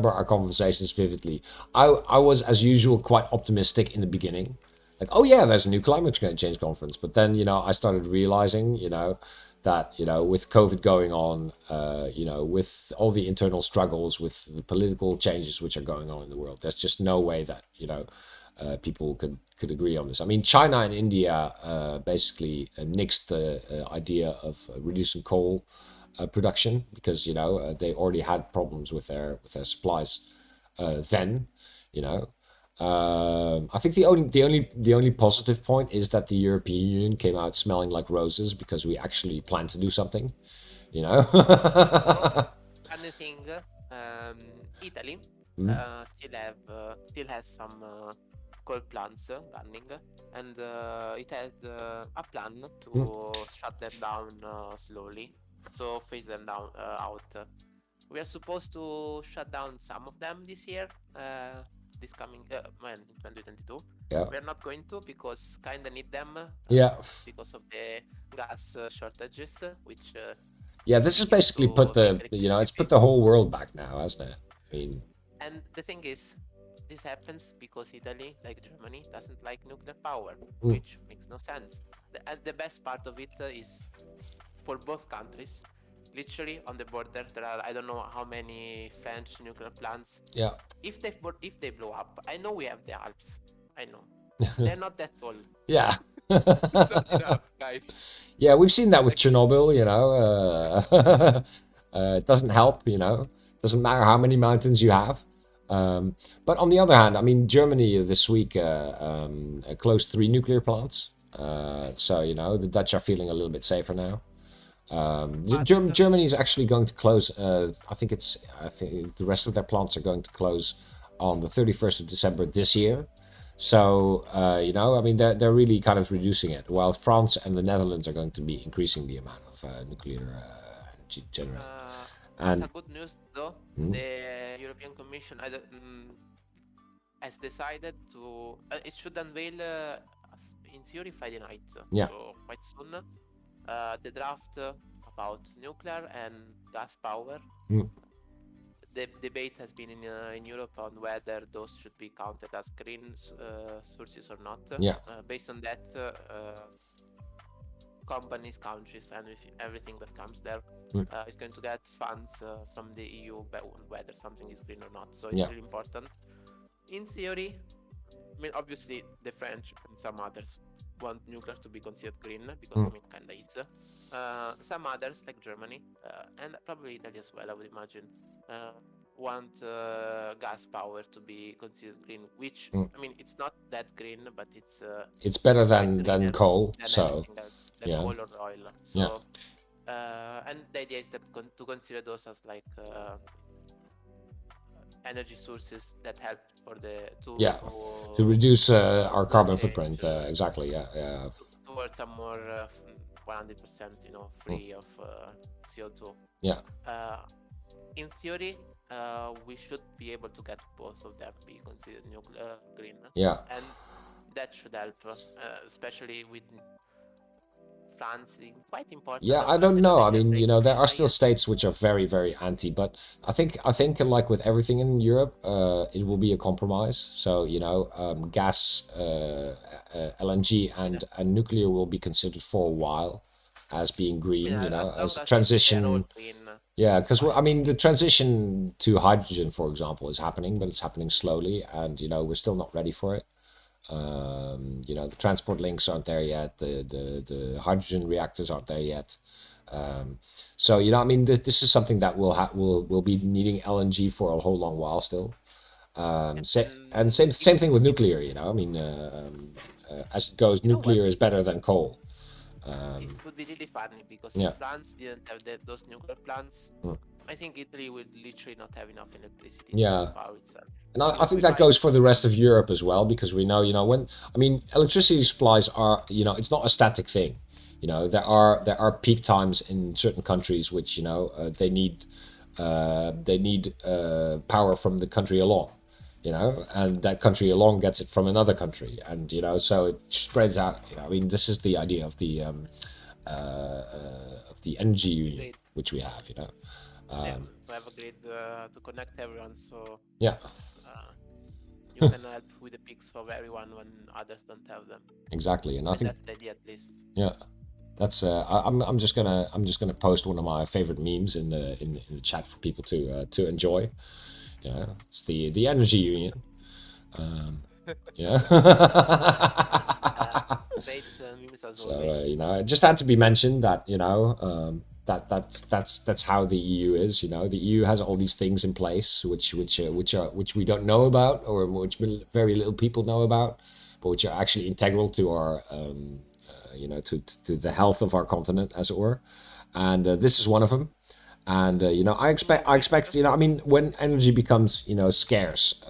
our conversations vividly. I was, as usual, quite optimistic in the beginning. Like, oh yeah, there's a new climate change conference. But then, I started realizing, that, with COVID going on, with all the internal struggles, with the political changes which are going on in the world, there's just no way that, people could agree on this. I mean, China and India basically nixed the idea of reducing coal production because they already had problems with their supplies then. I think the only positive point is that the European Union came out smelling like roses because we actually plan to do something. Another thing, Italy still has some coal plants running, and it had a plan to shut them down slowly. So phase them down out. We are supposed to shut down some of them this year. This coming in 2022. Yeah. We are not going to because kind of need them. Because of the gas shortages, which. This has basically put it's put the whole world back now, hasn't it? I mean. And the thing is, this happens because Italy, like Germany, doesn't like nuclear power, which makes no sense. The best part of it is for both countries. Literally on the border, there are I don't know how many French nuclear plants. Yeah. If they blow up, I know we have the Alps. I know they're not that tall. Yeah. So enough, guys. Yeah, we've seen that with Chernobyl. It doesn't help. Doesn't matter how many mountains you have. But on the other hand, I mean, Germany this week closed 3 nuclear plants. So the Dutch are feeling a little bit safer now. Germany is actually going to close. I think the rest of their plants are going to close on the 31st of December this year. So I mean, they're really kind of reducing it, while France and the Netherlands are going to be increasing the amount of nuclear energy generated. And a good news though. The European Commission has decided to. It should unveil, in theory, Friday night. Yeah. So quite soon, the draft about nuclear and gas power. The debate has been in Europe on whether those should be counted as green sources or not. Yeah. Based on that, companies, countries, and everything that comes there is going to get funds from the EU, whether something is green or not. So it's really important. In theory, I mean, obviously, the French and some others want nuclear to be considered green because I mean, kinda is. Some others, like Germany and probably Italy as well, I would imagine, want gas power to be considered green. Which I mean, it's not that green, but it's better than coal. Than so than coal or oil. So and the idea is that to consider those as like energy sources that help for the to reduce our carbon footprint. Exactly. Yeah. Towards a more 100%, free of CO2. Yeah. In theory, we should be able to get both of them be considered nuclear green. Yeah. And that should help, especially with France being quite important. Yeah, I don't know. I mean, there are still states which are very, very anti, but I think like with everything in Europe, it will be a compromise. So, gas, LNG and nuclear will be considered for a while as being green, as transition. Yeah, because I mean, the transition to hydrogen, for example, is happening, but it's happening slowly, and we're still not ready for it. The transport links aren't there yet. The hydrogen reactors aren't there yet. So I mean, this is something that will be needing LNG for a whole long while still. Same thing with nuclear. I mean, as it goes, nuclear is better than coal. It would be really funny because if France didn't have those nuclear plants, I think Italy would literally not have enough electricity to power itself. And I think that goes for the rest of Europe as well, because we know, electricity supplies are, it's not a static thing. There are peak times in certain countries which, they need power from the country along, and that country along gets it from another country, and so it spreads out. I mean, this is the idea of the energy union which we have. To have a grid to connect everyone, so you can help with the peaks for everyone when others don't have them. Exactly, and I think that's the idea, at least. Yeah, that's. I'm just gonna post one of my favorite memes in the chat for people to enjoy. It's the energy union. Great memes as So always. it just had to be mentioned that that's how the EU is. The EU has all these things in place which we don't know about, or which very little people know about, but which are actually integral to our to the health of our continent, as it were. And this is one of them. And I expect I mean, when energy becomes scarce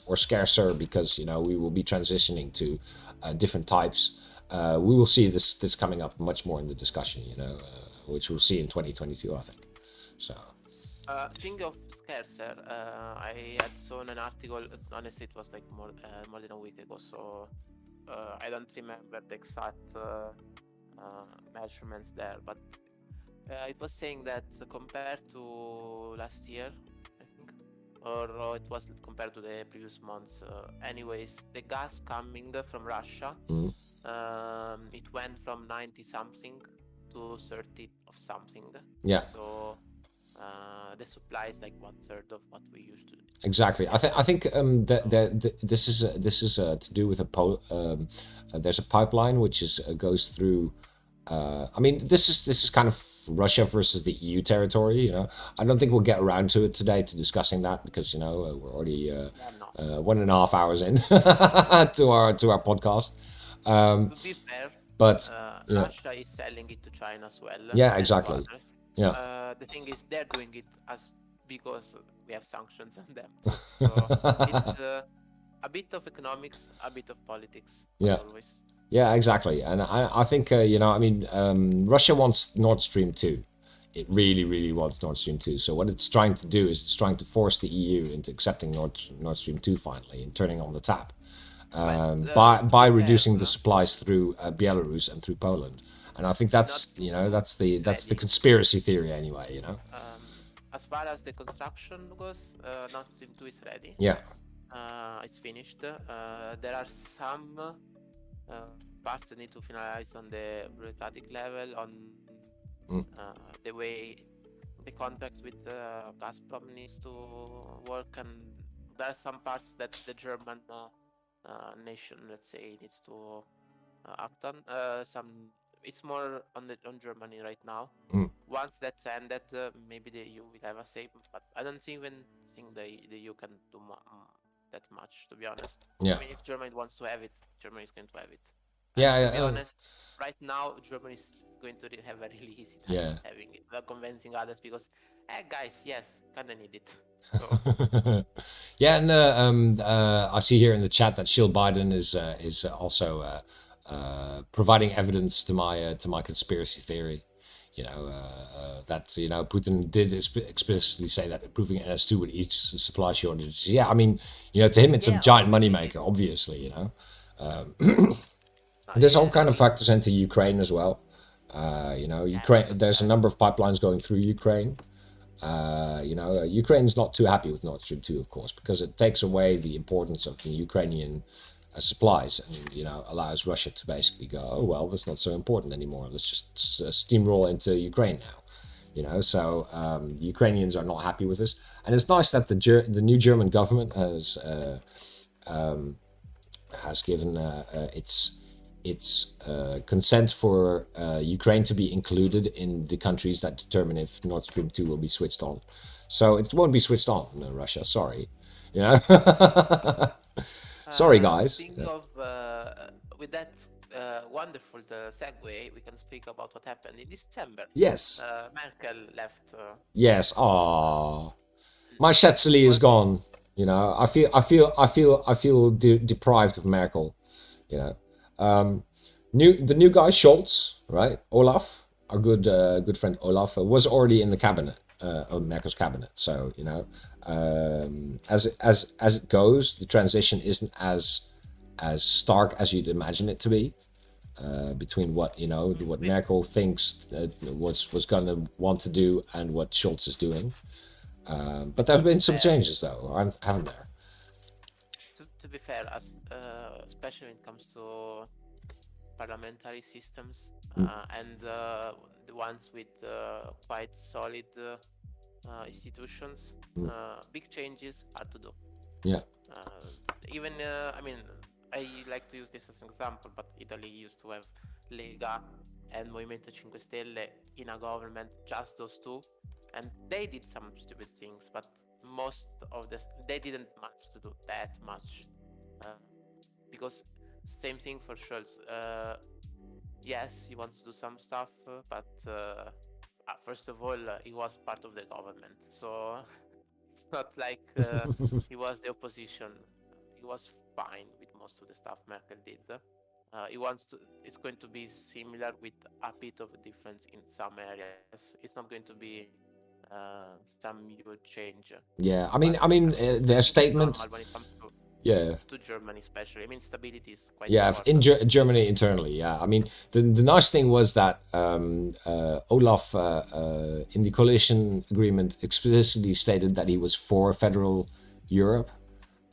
or scarcer, because we will be transitioning to different types, we will see this coming up much more in the discussion, which we'll see in 2022, I think. So Speaking of scarcer, I had saw an article. Honestly, it was like more than a week ago, so I don't remember the exact measurements there, but it was saying that compared to last year, I think, or it was compared to the previous months. Anyways, the gas coming from Russia, it went from 90 something to 30 of something. Yeah. So the supply is like 1/3 of what we used to do. Exactly. I think this is to do with there's a pipeline which goes through. I mean, this is kind of Russia versus the EU territory. I don't think we'll get around to it today, to discussing that, because we're already 1.5 hours in to our podcast. To be fair, but Russia is selling it to China as well. Yeah, exactly. Yeah. The thing is, they're doing it because we have sanctions on them. So it's a bit of economics, a bit of politics. Yeah. Always. Yeah, exactly. And I think, I mean, Russia wants Nord Stream 2. it really, really wants Nord Stream 2. So what it's trying to do is it's trying to force the EU into accepting Nord Stream 2 finally and turning on the tap by reducing the supplies through Belarus and through Poland. And I think that's that's the conspiracy theory anyway. As far as the construction goes, Nord Stream 2 is ready. Yeah. It's finished. There are some parts that need to finalize on the bureaucratic level, on the way the contracts with Gazprom needs to work, and there are some parts that the German nation, let's say, needs to act on. It's more on Germany right now. Once that's ended, maybe the EU will have a say, but I don't think the EU can do that much, to be honest. Yeah. I mean, if Germany wants to have it, Germany is going to have it. To be honest, right now Germany is going to have a really easy time having it, not convincing others, because, guys, yes, kinda need it. So. Yeah, and I see here in the chat that Jill Biden is also providing evidence to my conspiracy theory. That Putin did explicitly say that approving NS2 would ease supply shortages. Yeah, I mean, to him it's a giant moneymaker, obviously. There's all kind of factors into Ukraine as well. Ukraine. There's a number of pipelines going through Ukraine. Ukraine's not too happy with Nord Stream 2, of course, because it takes away the importance of the Ukrainian supplies and, allows Russia to basically go, oh, well, that's not so important anymore. Let's just steamroll into Ukraine now. So the Ukrainians are not happy with this. And it's nice that the new German government has given its consent for Ukraine to be included in the countries that determine if Nord Stream 2 will be switched on. So it won't be switched on in Russia, sorry. Sorry, guys. With that wonderful segue, we can speak about what happened in December. Yes. Merkel left. Yes. My Schätzeli is gone. I feel deprived of Merkel. The new guy Scholz, right? Olaf, our good friend Olaf, was already in the cabinet, of Merkel's cabinet. So as it goes, the transition isn't as stark as you'd imagine it to be, between what Merkel thinks was gonna want to do and what Scholz is doing. But there have been some changes though, haven't there? To be fair, especially when it comes to parliamentary systems and the ones with quite solid institutions, big changes are to do. Yeah. Even I like to use this as an example, but Italy used to have Lega and Movimento 5 Stelle in a government, just those two, and they did some stupid things, but most of they didn't manage to do that much, because same thing for Scholz. Yes, he wants to do some stuff, but first of all, he was part of the government, so it's not like he was the opposition. He was fine with most of the stuff Merkel did. It's going to be similar with a bit of a difference in some areas. It's not going to be some huge change. Yeah, I mean, their statement. When it comes to Germany, especially. I mean, stability is quite important. In Germany internally. Yeah, I mean, the nice thing was that Olaf in the coalition agreement explicitly stated that he was for federal Europe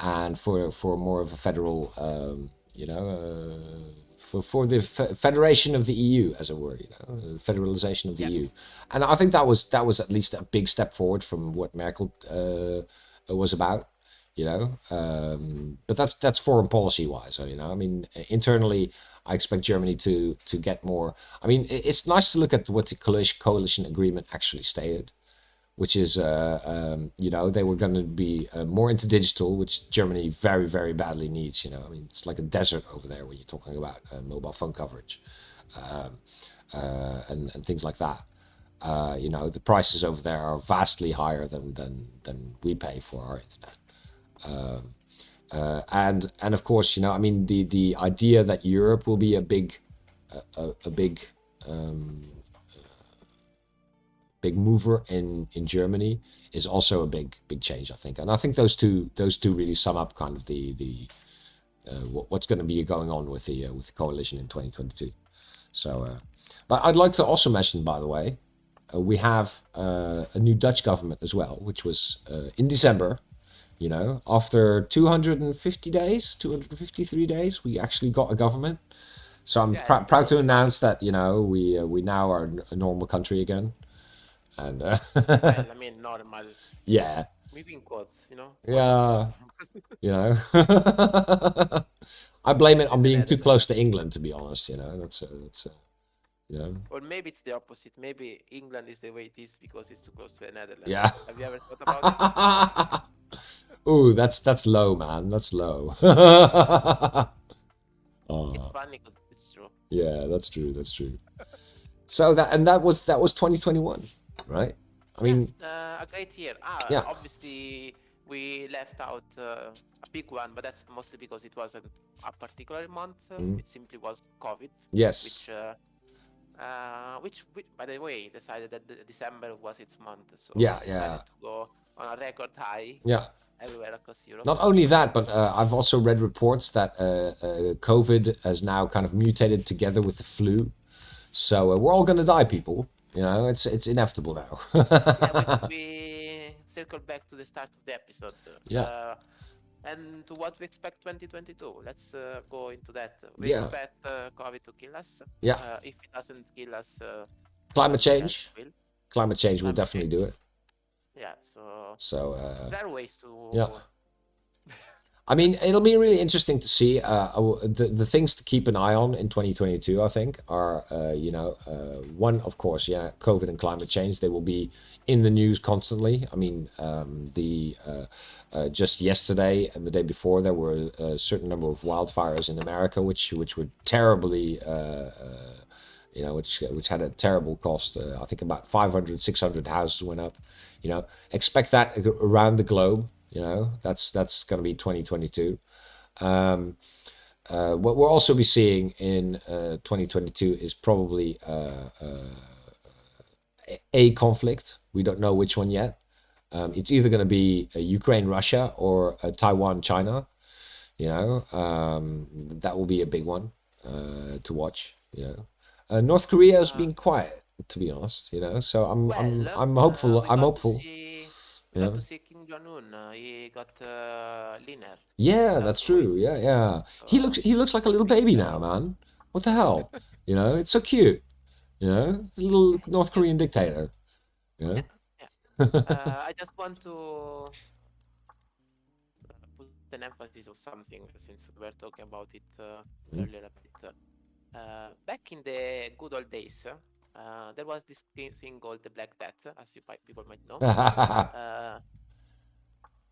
and for more of a federal, for the federation of the EU, as it were, federalization of the EU. And I think that was at least a big step forward from what Merkel was about. But that's foreign policy wise. I mean, internally, I expect Germany to get more. I mean, it's nice to look at what the coalition agreement actually stated, which is, they were going to be more into digital, which Germany very, very badly needs. I mean, it's like a desert over there when you're talking about mobile phone coverage and things like that. The prices over there are vastly higher than we pay for our internet. And of course, I mean, the idea that Europe will be a big big mover in Germany, is also a big change, I think. And I think those two really sum up kind of the what's going to be going on with the coalition in 2022. So, but I'd like to also mention, by the way, we have a new Dutch government as well, which was in December. After 250 days, 253 days, we actually got a government. So I'm Yeah, proud to announce that we now are a normal country again, and well, I mean, normal. yeah, Maybe in quotes, quote unquote. yeah, you know. I blame it on In the being too Netherlands. close to England, to be honest. That's you know, Or maybe it's the opposite. Maybe England is the way it is because it's too close to the yeah. Netherlands. Have you ever thought about it? Ooh, that's low, man. That's low. It's funny because it's true. Yeah, that's true. That's true. So that was 2021, right? I Yeah, mean, a great year. yeah. Obviously we left out a big one, but that's mostly because it wasn't a particular month. It simply was COVID, Yes. which, by the way, decided that December was its month, so Yeah, it yeah, decided to go on a record high yeah. everywhere across Europe. Not only that, but I've also read reports that COVID has now kind of mutated together with the flu. So we're all gonna die, people. It's inevitable now. Yeah, we circle back to the start of the episode. Yeah, And to what we expect 2022. Let's go into that. We yeah, expect COVID to kill us. yeah. If it doesn't kill us, Climate something else change. will. Climate change will Climate definitely change. do it. Yeah, so So there are ways yeah. to. I mean, it'll be really interesting to see. The things to keep an eye on in 2022, I think, are one, of course, yeah, COVID and climate change. They will be in the news constantly. I mean, the just yesterday and the day before, there were a certain number of wildfires in America, which were terribly. Which had a terrible cost. I think about 500, 600 houses went up. Expect that around the globe. That's going to be 2022. What we'll also be seeing in 2022 is probably a conflict. We don't know which one yet. It's either going to be Ukraine, Russia, or Taiwan, China. That will be a big one to watch. North Korea has been quiet, to be honest. So I'm hopeful. We I'm got to hopeful. see. We Yeah. got to see Kim Jong Un. He got leaner Yeah, last that's 2 weeks. true. Yeah, yeah. He So looks like a little baby now, man. What the hell? It's so cute. He's a little North yeah, Korean dictator. You yeah, know? yeah. I just want to put an emphasis on something since we were talking about it earlier a bit. Back in the good old days, there was this thing called the Black Death, as people might know. Uh,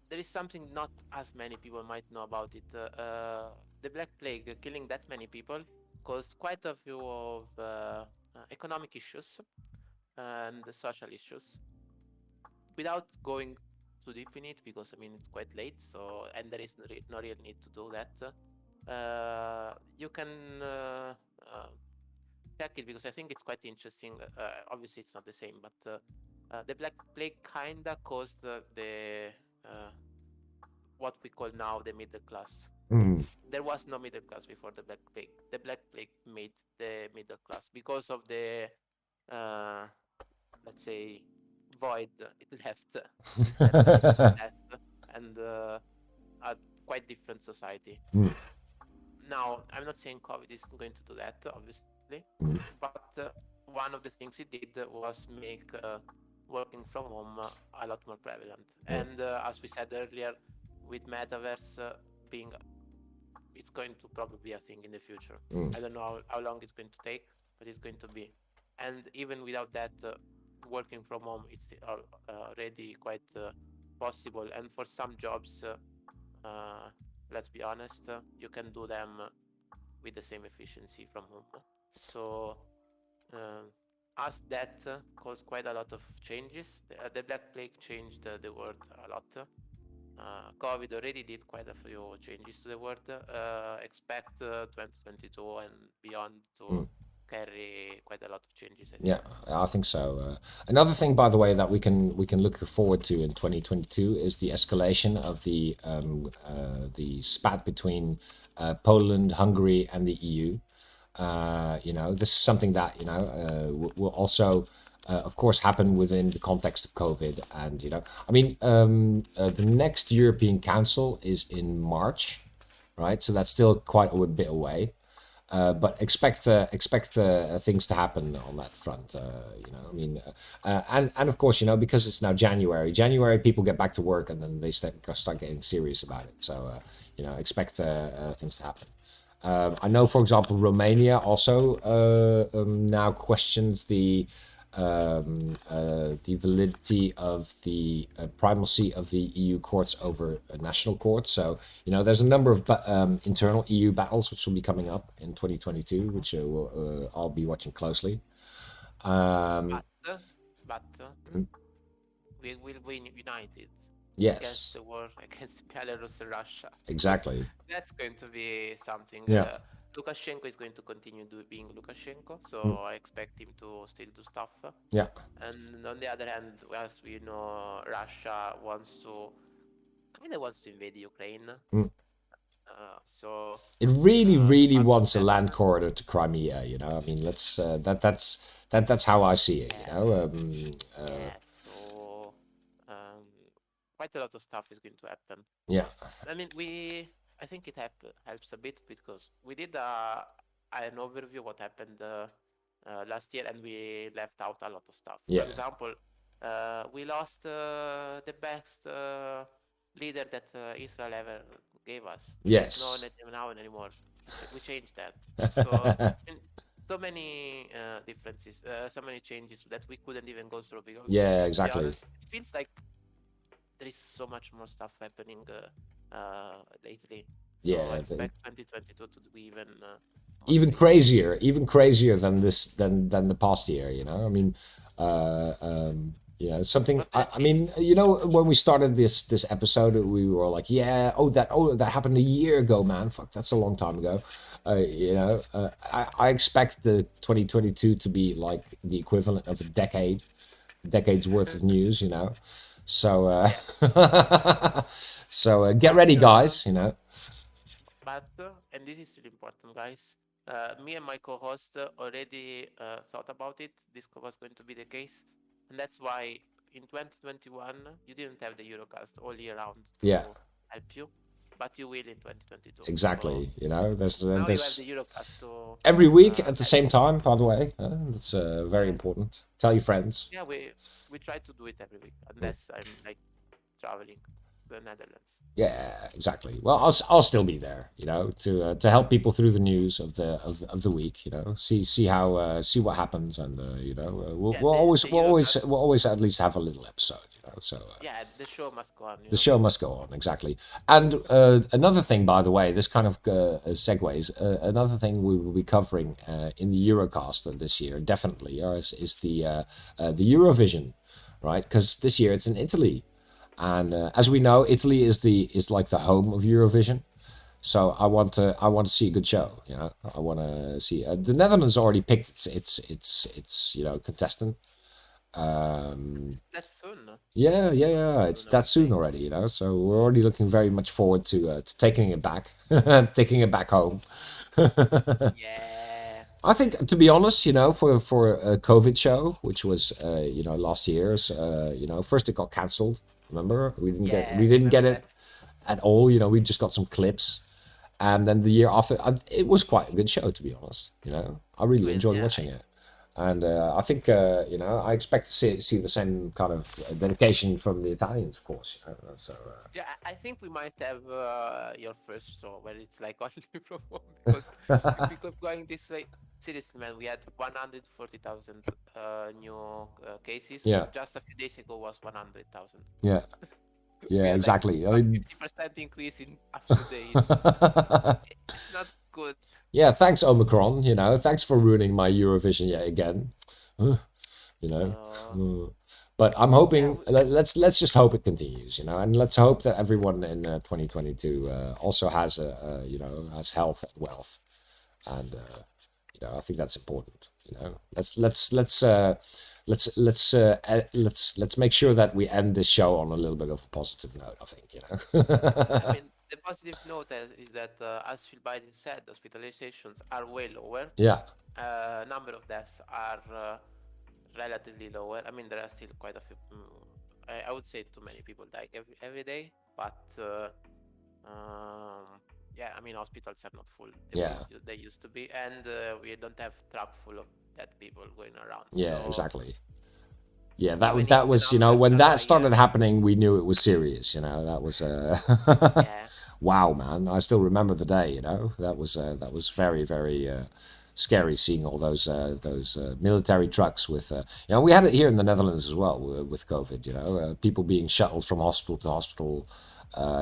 there is something not as many people might know about it. The Black Plague killing that many people caused quite a few of economic issues and social issues. Without going too deep in it, because I mean it's quite late, so and there is no real need to do that. You can check it because I think it's quite interesting. Obviously, it's not the same, but the Black Plague kinda caused the what we call now the middle class. There was no middle class before the Black Plague. The Black Plague made the middle class because of the, let's say, void it left and a quite different society. Now, I'm not saying COVID is going to do that, obviously, but one of the things it did was make working from home a lot more prevalent. And as we said earlier, with metaverse being, it's going to probably be a thing in the future. I don't know how long it's going to take, but it's going to be. And even without that, working from home, it's already quite possible. And for some jobs, let's be honest, you can do them with the same efficiency from home. So as that caused quite a lot of changes. The Black Plague changed the world a lot. COVID already did quite a few changes to the world. Expect 2022 and beyond to carry quite a lot of changes, I think. Yeah, I think so. Another thing, by the way, that we can look forward to in 2022 is the escalation of the spat between Poland, Hungary, and the EU. This is something that will also, of course, happen within the context of COVID. And the next European Council is in March, right? So that's still quite a bit away. But expect things to happen on that front. And of course, because it's now January. January, people get back to work, and then they start getting serious about it. So expect things to happen. I know, for example, Romania also now questions the validity of the primacy of the EU courts over national courts. So, there's a number of internal EU battles which will be coming up in 2022, which I'll be watching closely. But we will win united against Yes, the war against Belarus and Russia. exactly. That's going to be something. Yeah. Lukashenko is going to continue being Lukashenko, so I expect him to still do stuff. Yeah. And on the other hand, as we know, Russia wants to invade Ukraine. So It really but wants a then- land corridor to Crimea. Let's that's how I see it. yeah, so quite a lot of stuff is going to happen. Yeah. I mean, I think it helps a bit because we did an overview of what happened last year, and we left out a lot of stuff. Yeah. For example, we lost the best leader that Israel ever gave us. Yes. No Netanyahu anymore. We changed that. So so many differences, so many changes that we couldn't even go through because Yeah, to be exactly. honest, it feels like there is so much more stuff happening lately. So Yeah, I expect 2022 to be even more even crazy. crazier than the past year. Something. When we started this episode, we were like, yeah, that happened a year ago, man. Fuck, that's a long time ago. I expect the 2022 to be like the equivalent of a decade's worth of news. So get ready, guys. But and this is really important, guys. Me and my co-host already thought about it. This was going to be the case, and that's why in 2021 you didn't have the Eurocast all year round to Yeah. help you, but you will in 2022. Exactly. So now you There's have the Eurocast, so every week at the same time. By the way, that's very important. Tell your friends. yeah, we try to do it every week, unless I'm like traveling to the Netherlands. Yeah, exactly. Well, I'll still be there, to help people through the news of the week, see what happens, and we'll Yeah, we'll always at least have a little episode, So Yeah, the show must go on. the show must go on, exactly. And another thing, by the way, this kind of segues. Another thing we will be covering in the Eurocast this year, definitely, is the Eurovision, right? Because this year it's in Italy. And as we know, Italy is like the home of Eurovision, so I want to see a good show. I want to see the Netherlands already picked its contestant. That's soon. Yeah. It's that soon already. So we're already looking very much forward to taking it back, taking it back home. Yeah. I think, to be honest, for a COVID show, which was last year's, first it got cancelled. Remember, we didn't get it at all. We just got some clips, and then the year after, it was quite a good show, to be honest. I really enjoyed watching it, and I think I expect to see the same kind of dedication from the Italians, of course. So Yeah, I think we might have your first show where it's like only from home because if we keep going this way, seriously, man, we had 140,000 new cases. Yeah. Just a few days ago was 100,000. yeah, We had, exactly. Like, 50% increase in a few days. It's not good. Yeah, thanks Omicron. Thanks for ruining my Eurovision yet again. But I'm hoping. Let's just hope it continues. And let's hope that everyone in 2022 also has has health and wealth, and You know, I think that's important. You know, let's make sure that we end this show on a little bit of a positive note. I think, you know. I mean, the positive note is that, as Phil Biden said, hospitalizations are way lower. Yeah. Number of deaths are relatively lower. I mean, there are still quite a few. I would say too many people die every day, but yeah, I mean, hospitals are not full. They used to be, and we don't have truck full of dead people going around. Yeah, so, exactly. Yeah, that was, you know, when that started happening, we knew it was serious. You know, that was yeah. wow, man. I still remember the day. You know, that was very, very scary seeing all those military trucks with. You know, we had it here in the Netherlands as well with COVID. You know, people being shuttled from hospital to hospital.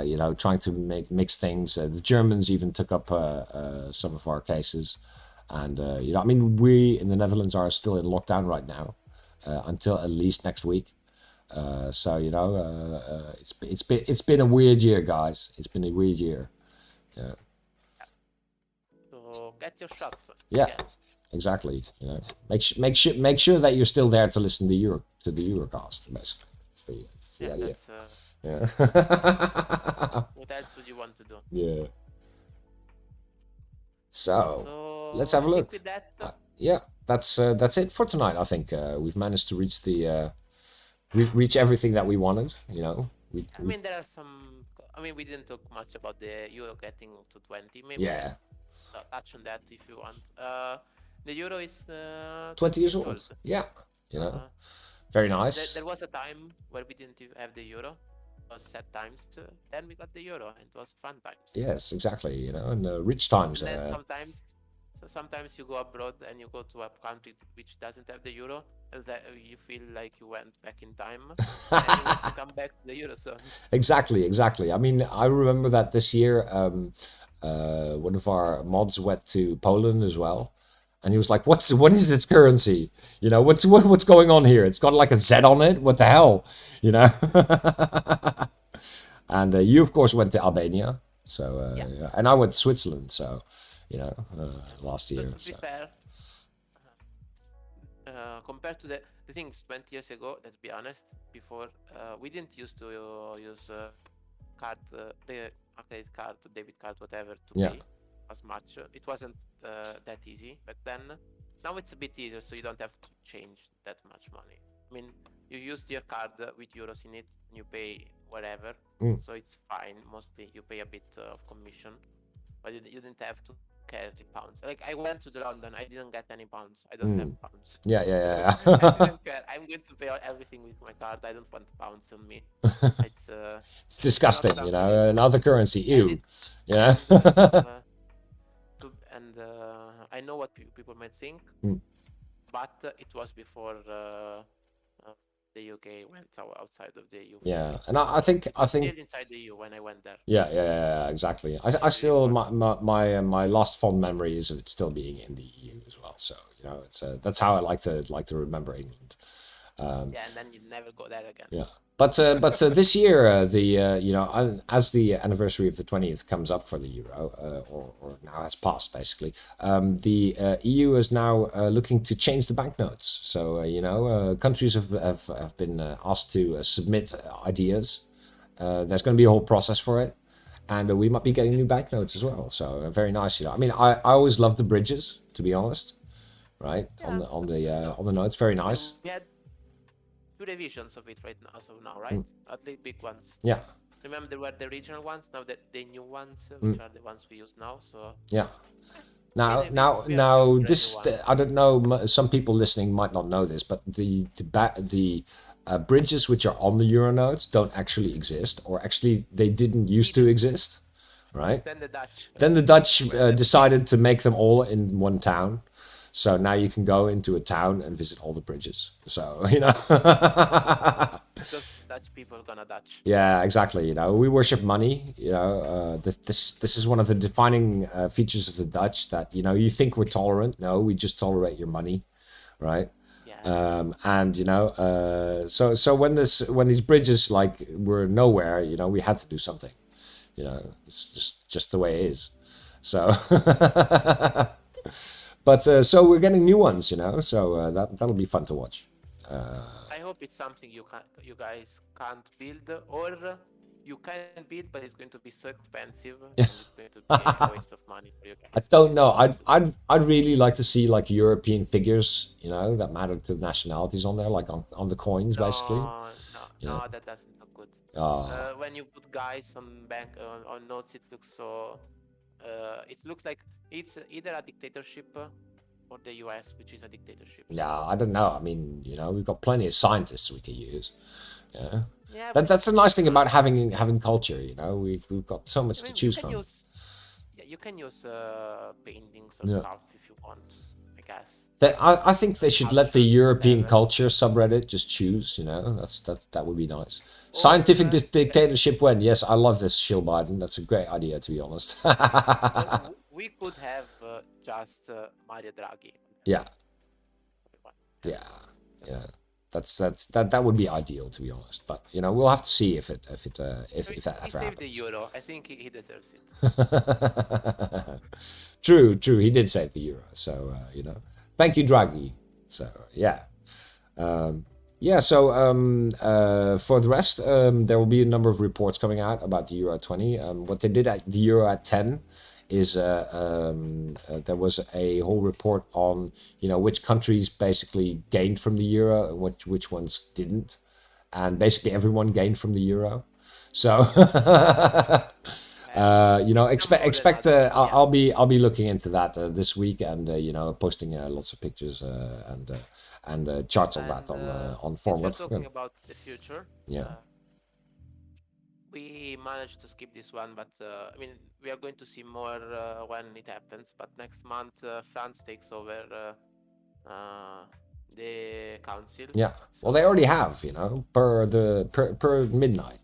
You know, trying to mix things. The Germans even took up some of our cases, and you know, I mean, we in the Netherlands are still in lockdown right now. Until at least next week. So you know, it's been a weird year, guys. It's been a weird year. Yeah. So get your shot. Yeah. Exactly. You know, make sure that you're still there to listen to the Eurocast. Basically, it's the idea. Yeah. What else would you want to do? Yeah. So let's have a look. With that, yeah. That's it for tonight. I think we've managed to reach reach everything that we wanted. You know, I mean, there are some. I mean, we didn't talk much about the Euro getting to 20. Maybe yeah, touch on that if you want. The Euro is 20 years old. Yeah, you know, very nice. There was a time where we didn't have the Euro. It was sad times. Then we got the Euro, and it was fun times. Yes, exactly. You know, and rich times. And then sometimes you go abroad and you go to a country which doesn't have the Euro, and that you feel like you went back in time and you want to come back to the Eurozone. Exactly. I mean, I remember that this year, one of our mods went to Poland as well, and he was like, what is this currency? You know, what's going on here? It's got like a Z on it. What the hell? You know. And you, of course, went to Albania. So yeah. And I went to Switzerland. So. You know, last year. But to be fair, compared to the things 20 years ago, let's be honest, before we didn't used to use card, the credit card, debit card, whatever, to pay as much. It wasn't that easy back then. Now it's a bit easier, so you don't have to change that much money. I mean, you used your card with euros in it, and you pay whatever, so it's fine. Mostly you pay a bit of commission, but you didn't have to carry pounds. Like I went to London, I didn't get any pounds. I don't have pounds. Yeah. I didn't care. I'm going to pay everything with my card. I don't want pounds on me. It's disgusting, you know. Another currency, ew. Yeah. And I know what people might think, but it was before the UK went outside of the EU. Yeah, and I think still inside the EU when I went there. Yeah, exactly. I still my last fond memory is of it still being in the EU as well. So you know, it's that's how I like to remember England. Yeah, and then you never go there again. Yeah. But this year, you know, as the anniversary of the 20th comes up for the Euro, or now has passed basically, the EU is now looking to change the banknotes. So you know, countries have been asked to submit ideas. There's going to be a whole process for it, and we might be getting new banknotes as well. So very nice, you know. I mean, I always loved the bridges, to be honest, right? Yeah. On the notes, very nice. We had 2 revisions of it right now, right? At least big ones. Yeah. Remember there were the original ones, now the new ones, which are the ones we use now. So yeah. Now this I don't know. Some people listening might not know this, but the bridges which are on the euro notes don't actually exist, or actually they didn't used to exist, right? Then the Dutch decided to make them all in one town. So now you can go into a town and visit all the bridges. So, you know. Because Dutch people are gonna Dutch. Yeah, exactly. You know, we worship money. You know, this is one of the defining features of the Dutch, that, you know, you think we're tolerant. No, we just tolerate your money, right? Yeah. And you know, so when these bridges like were nowhere, you know, we had to do something. You know, it's just the way it is. So. But so we're getting new ones, you know. So that'll be fun to watch. I hope it's something you guys can't build, or you can build, but it's going to be so expensive and it's going to be a waste of money for you I guys. don't know. I'd really like to see like European figures, you know, that matter to nationalities on there, like on the coins, basically. You know. No, that doesn't look good. Uh, When you put guys on bank on notes, it looks so. It looks like it's either a dictatorship or the US, which is a dictatorship. yeah, So I don't know. I mean, you know, we've got plenty of scientists we can use. Yeah. yeah, That's the nice thing about having culture, you know. We've got so much I to mean, you choose can from. use, yeah, you can use paintings or Yeah. stuff if you want, I guess. I think they should let the Sculptures, European whatever. culture subreddit just choose, you know. That would be nice. Or Scientific dictatorship when? Yes, I love this Shill Biden. That's a great idea, to be honest. we could have just Mario Draghi. Yeah, Everyone. yeah, yeah. That would be ideal, to be honest. But you know, we'll have to see if that He ever saved the happens. euro. I think he deserves it. True. He did save the euro, so you know. Thank you, Draghi. So yeah. Yeah, so for the rest, there will be a number of reports coming out about the Euro 20. What they did at the Euro at 10 is there was a whole report on, you know, which countries basically gained from the Euro and which ones didn't. And basically everyone gained from the Euro. So, you know, expect I'll be looking into that this week and, you know, posting lots of pictures and charts on that on Since we're forward. talking about the future, Yeah. we managed to skip this one, but I mean, we are going to see more when it happens. But next month, France takes over the council. Yeah. So, Well, they already have, you know, per midnight,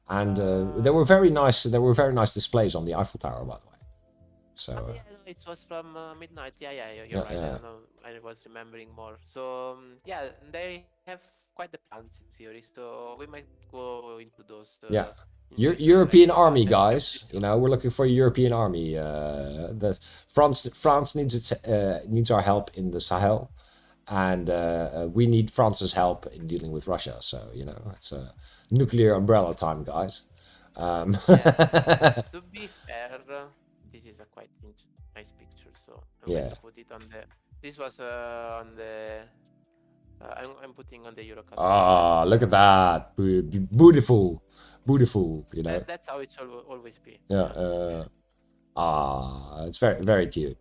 and there were very nice. There were very nice displays on the Eiffel Tower, by the way. So yeah, no, it was from midnight. Yeah, you're yeah, right. yeah, I don't know. I was remembering more. So yeah, they have quite the plans in theory. So we might go into those. yeah. Into it European later, but army, let's skip guys. this You one. know, we're looking for a European army. The France needs our help in the Sahel, and we need France's help in dealing with Russia. So you know, it's a nuclear umbrella time, guys. Yeah. To be fair, this is a quite nice picture. So I'm going Yeah. to put it on the. This was on the. I'm putting on the Eurocast. Ah, look at that. Beautiful. Beautiful, you know. That's how it should always be. Yeah. It's very, very cute.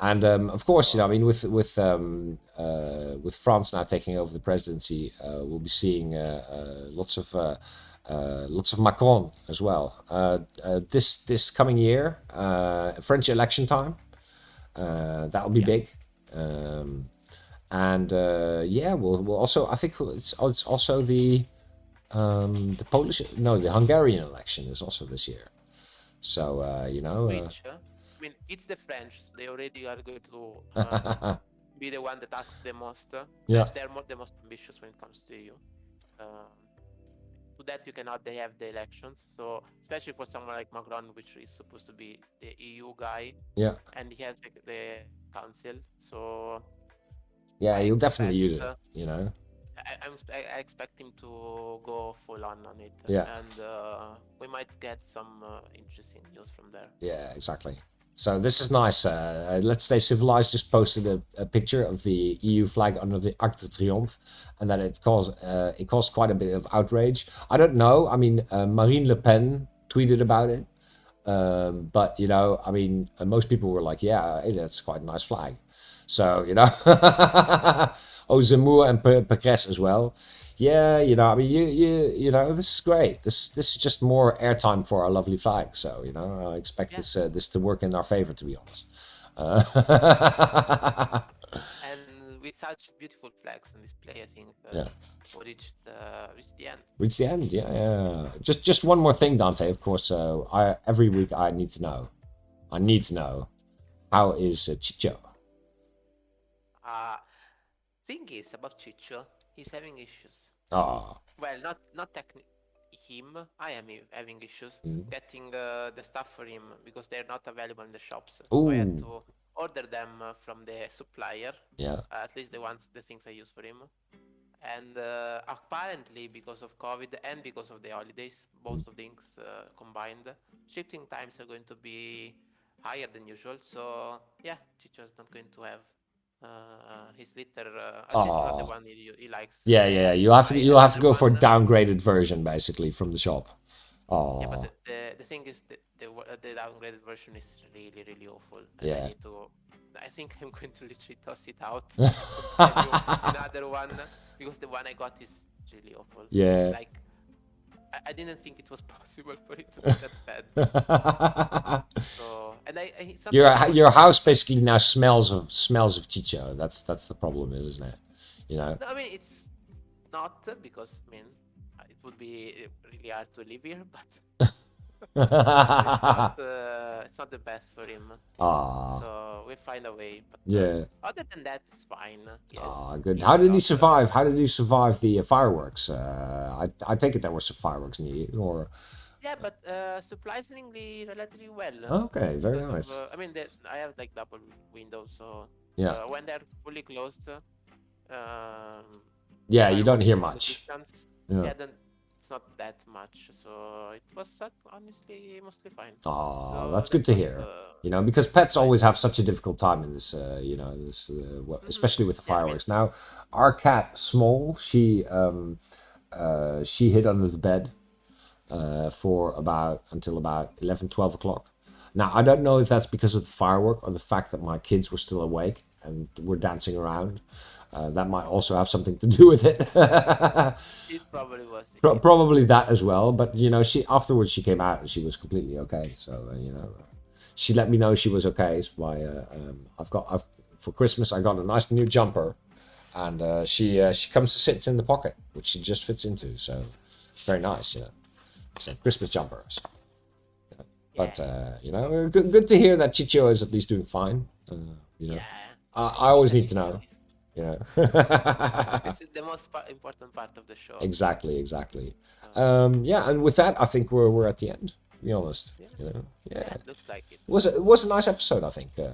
And of course, you know, I mean, with France now taking over the presidency, we'll be seeing lots of Macron as well. This coming year, French election time, that'll be big. And yeah, we'll also, I think it's also the Polish, no, the Hungarian election is also this year. So you know, Which, I mean, it's the French. So they already are going to be the one that ask the most. Yeah. They're the most ambitious when it comes to EU. To that you cannot. They have the elections. So especially for someone like Macron, which is supposed to be the EU guy, yeah, and he has the council. So yeah, I you'll definitely use expect, it. You know, I expect him to go full on it. Yeah. And we might get some interesting news from there. yeah, exactly. So this is nice. Let's Stay Civilized just posted a picture of the EU flag under the Arc de Triomphe, and that it caused quite a bit of outrage. I don't know. I mean, Marine Le Pen tweeted about it, but you know, I mean, most people were like, "Yeah, hey, that's quite a nice flag." So you know, oh, Zemmour and Pécresse as well. Yeah, you know, I mean, you know, this is great. This is just more airtime for our lovely flag. So you know, I expect this to work in our favor, to be honest. And with such beautiful flags on display, I think we reached the end. Reach the end, yeah. Just one more thing, Dante. Of course, every week I need to know. How is Chicho? Thing is about Chicho, he's having issues. Ah, Well, not technically him. I am having issues getting the stuff for him because they're not available in the shops. So I had Ooh. to order them from the supplier. Yeah. At least the things I use for him. And apparently, because of COVID and because of the holidays, both of things combined, shipping times are going to be higher than usual. So yeah, Chicho's not going to have his litter, at least not the one he likes. Yeah, yeah. You'll have to go for a downgraded version basically from the shop. Yeah, but Oh. the thing is, the downgraded version is really, really awful. And Yeah. I think I'm going to literally toss it out and tell you another one, because the one I got is really awful. Yeah. Like, I didn't think it was possible for it to be that bad. So, and your house basically now smells of Chicho. That's the problem, isn't it? You know. No, I mean it's not, because I mean it would be really hard to live here, but it's not the best for him. So we find a way. But, yeah. Other than that, it's fine. Yes. Good. How did he survive? How did he survive the fireworks? I take it there were some fireworks near you, or. Yeah, but surprisingly, relatively well. Okay, very nice. I mean, I have like double windows, so yeah. When they're fully closed, yeah, you don't hear much. Yeah, then it's not that much. So it was honestly mostly fine. So that's good to hear. You know, because pets always have such a difficult time in this. You know, this especially with the fireworks. Yeah, now, our cat Small, she hid under the bed until about 11, 12 o'clock. Now, I don't know if that's because of the firework or the fact that my kids were still awake and were dancing around. That might also have something to do with it. It probably was. Probably that as well. But, you know, afterwards she came out and she was completely okay. So, you know, she let me know she was okay. So for Christmas, I got a nice new jumper. And she comes to sit in the pocket, which she just fits into. So, it's very nice, you know. It's a Christmas jumper. So. But, you know, good to hear that Chicho is at least doing fine. You know, I always need to know. You know. This is the most important part of the show. Exactly. Yeah, and with that, I think we're at the end. To be honest, you know. Yeah, it looks like it. It was a nice episode, I think. You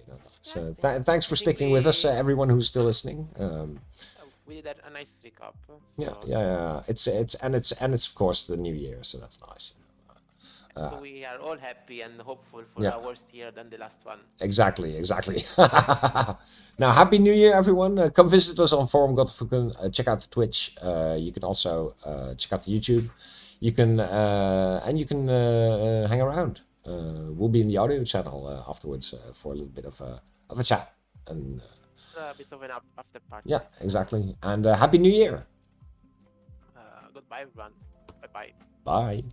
know. So thanks for sticking with us, everyone who's still listening. We did a nice recap. So. Yeah. It's of course the new year, so that's nice. So we are all happy and hopeful for a worse year than the last one. Exactly. Now, Happy New Year, everyone. Come visit us on Forum Godfucken. Check out the Twitch. You can also check out the YouTube. You can hang around. We'll be in the audio channel afterwards for a little bit of a chat. And a bit of an after party. Yeah, exactly. And Happy New Year. Goodbye, everyone. Bye-bye. Bye.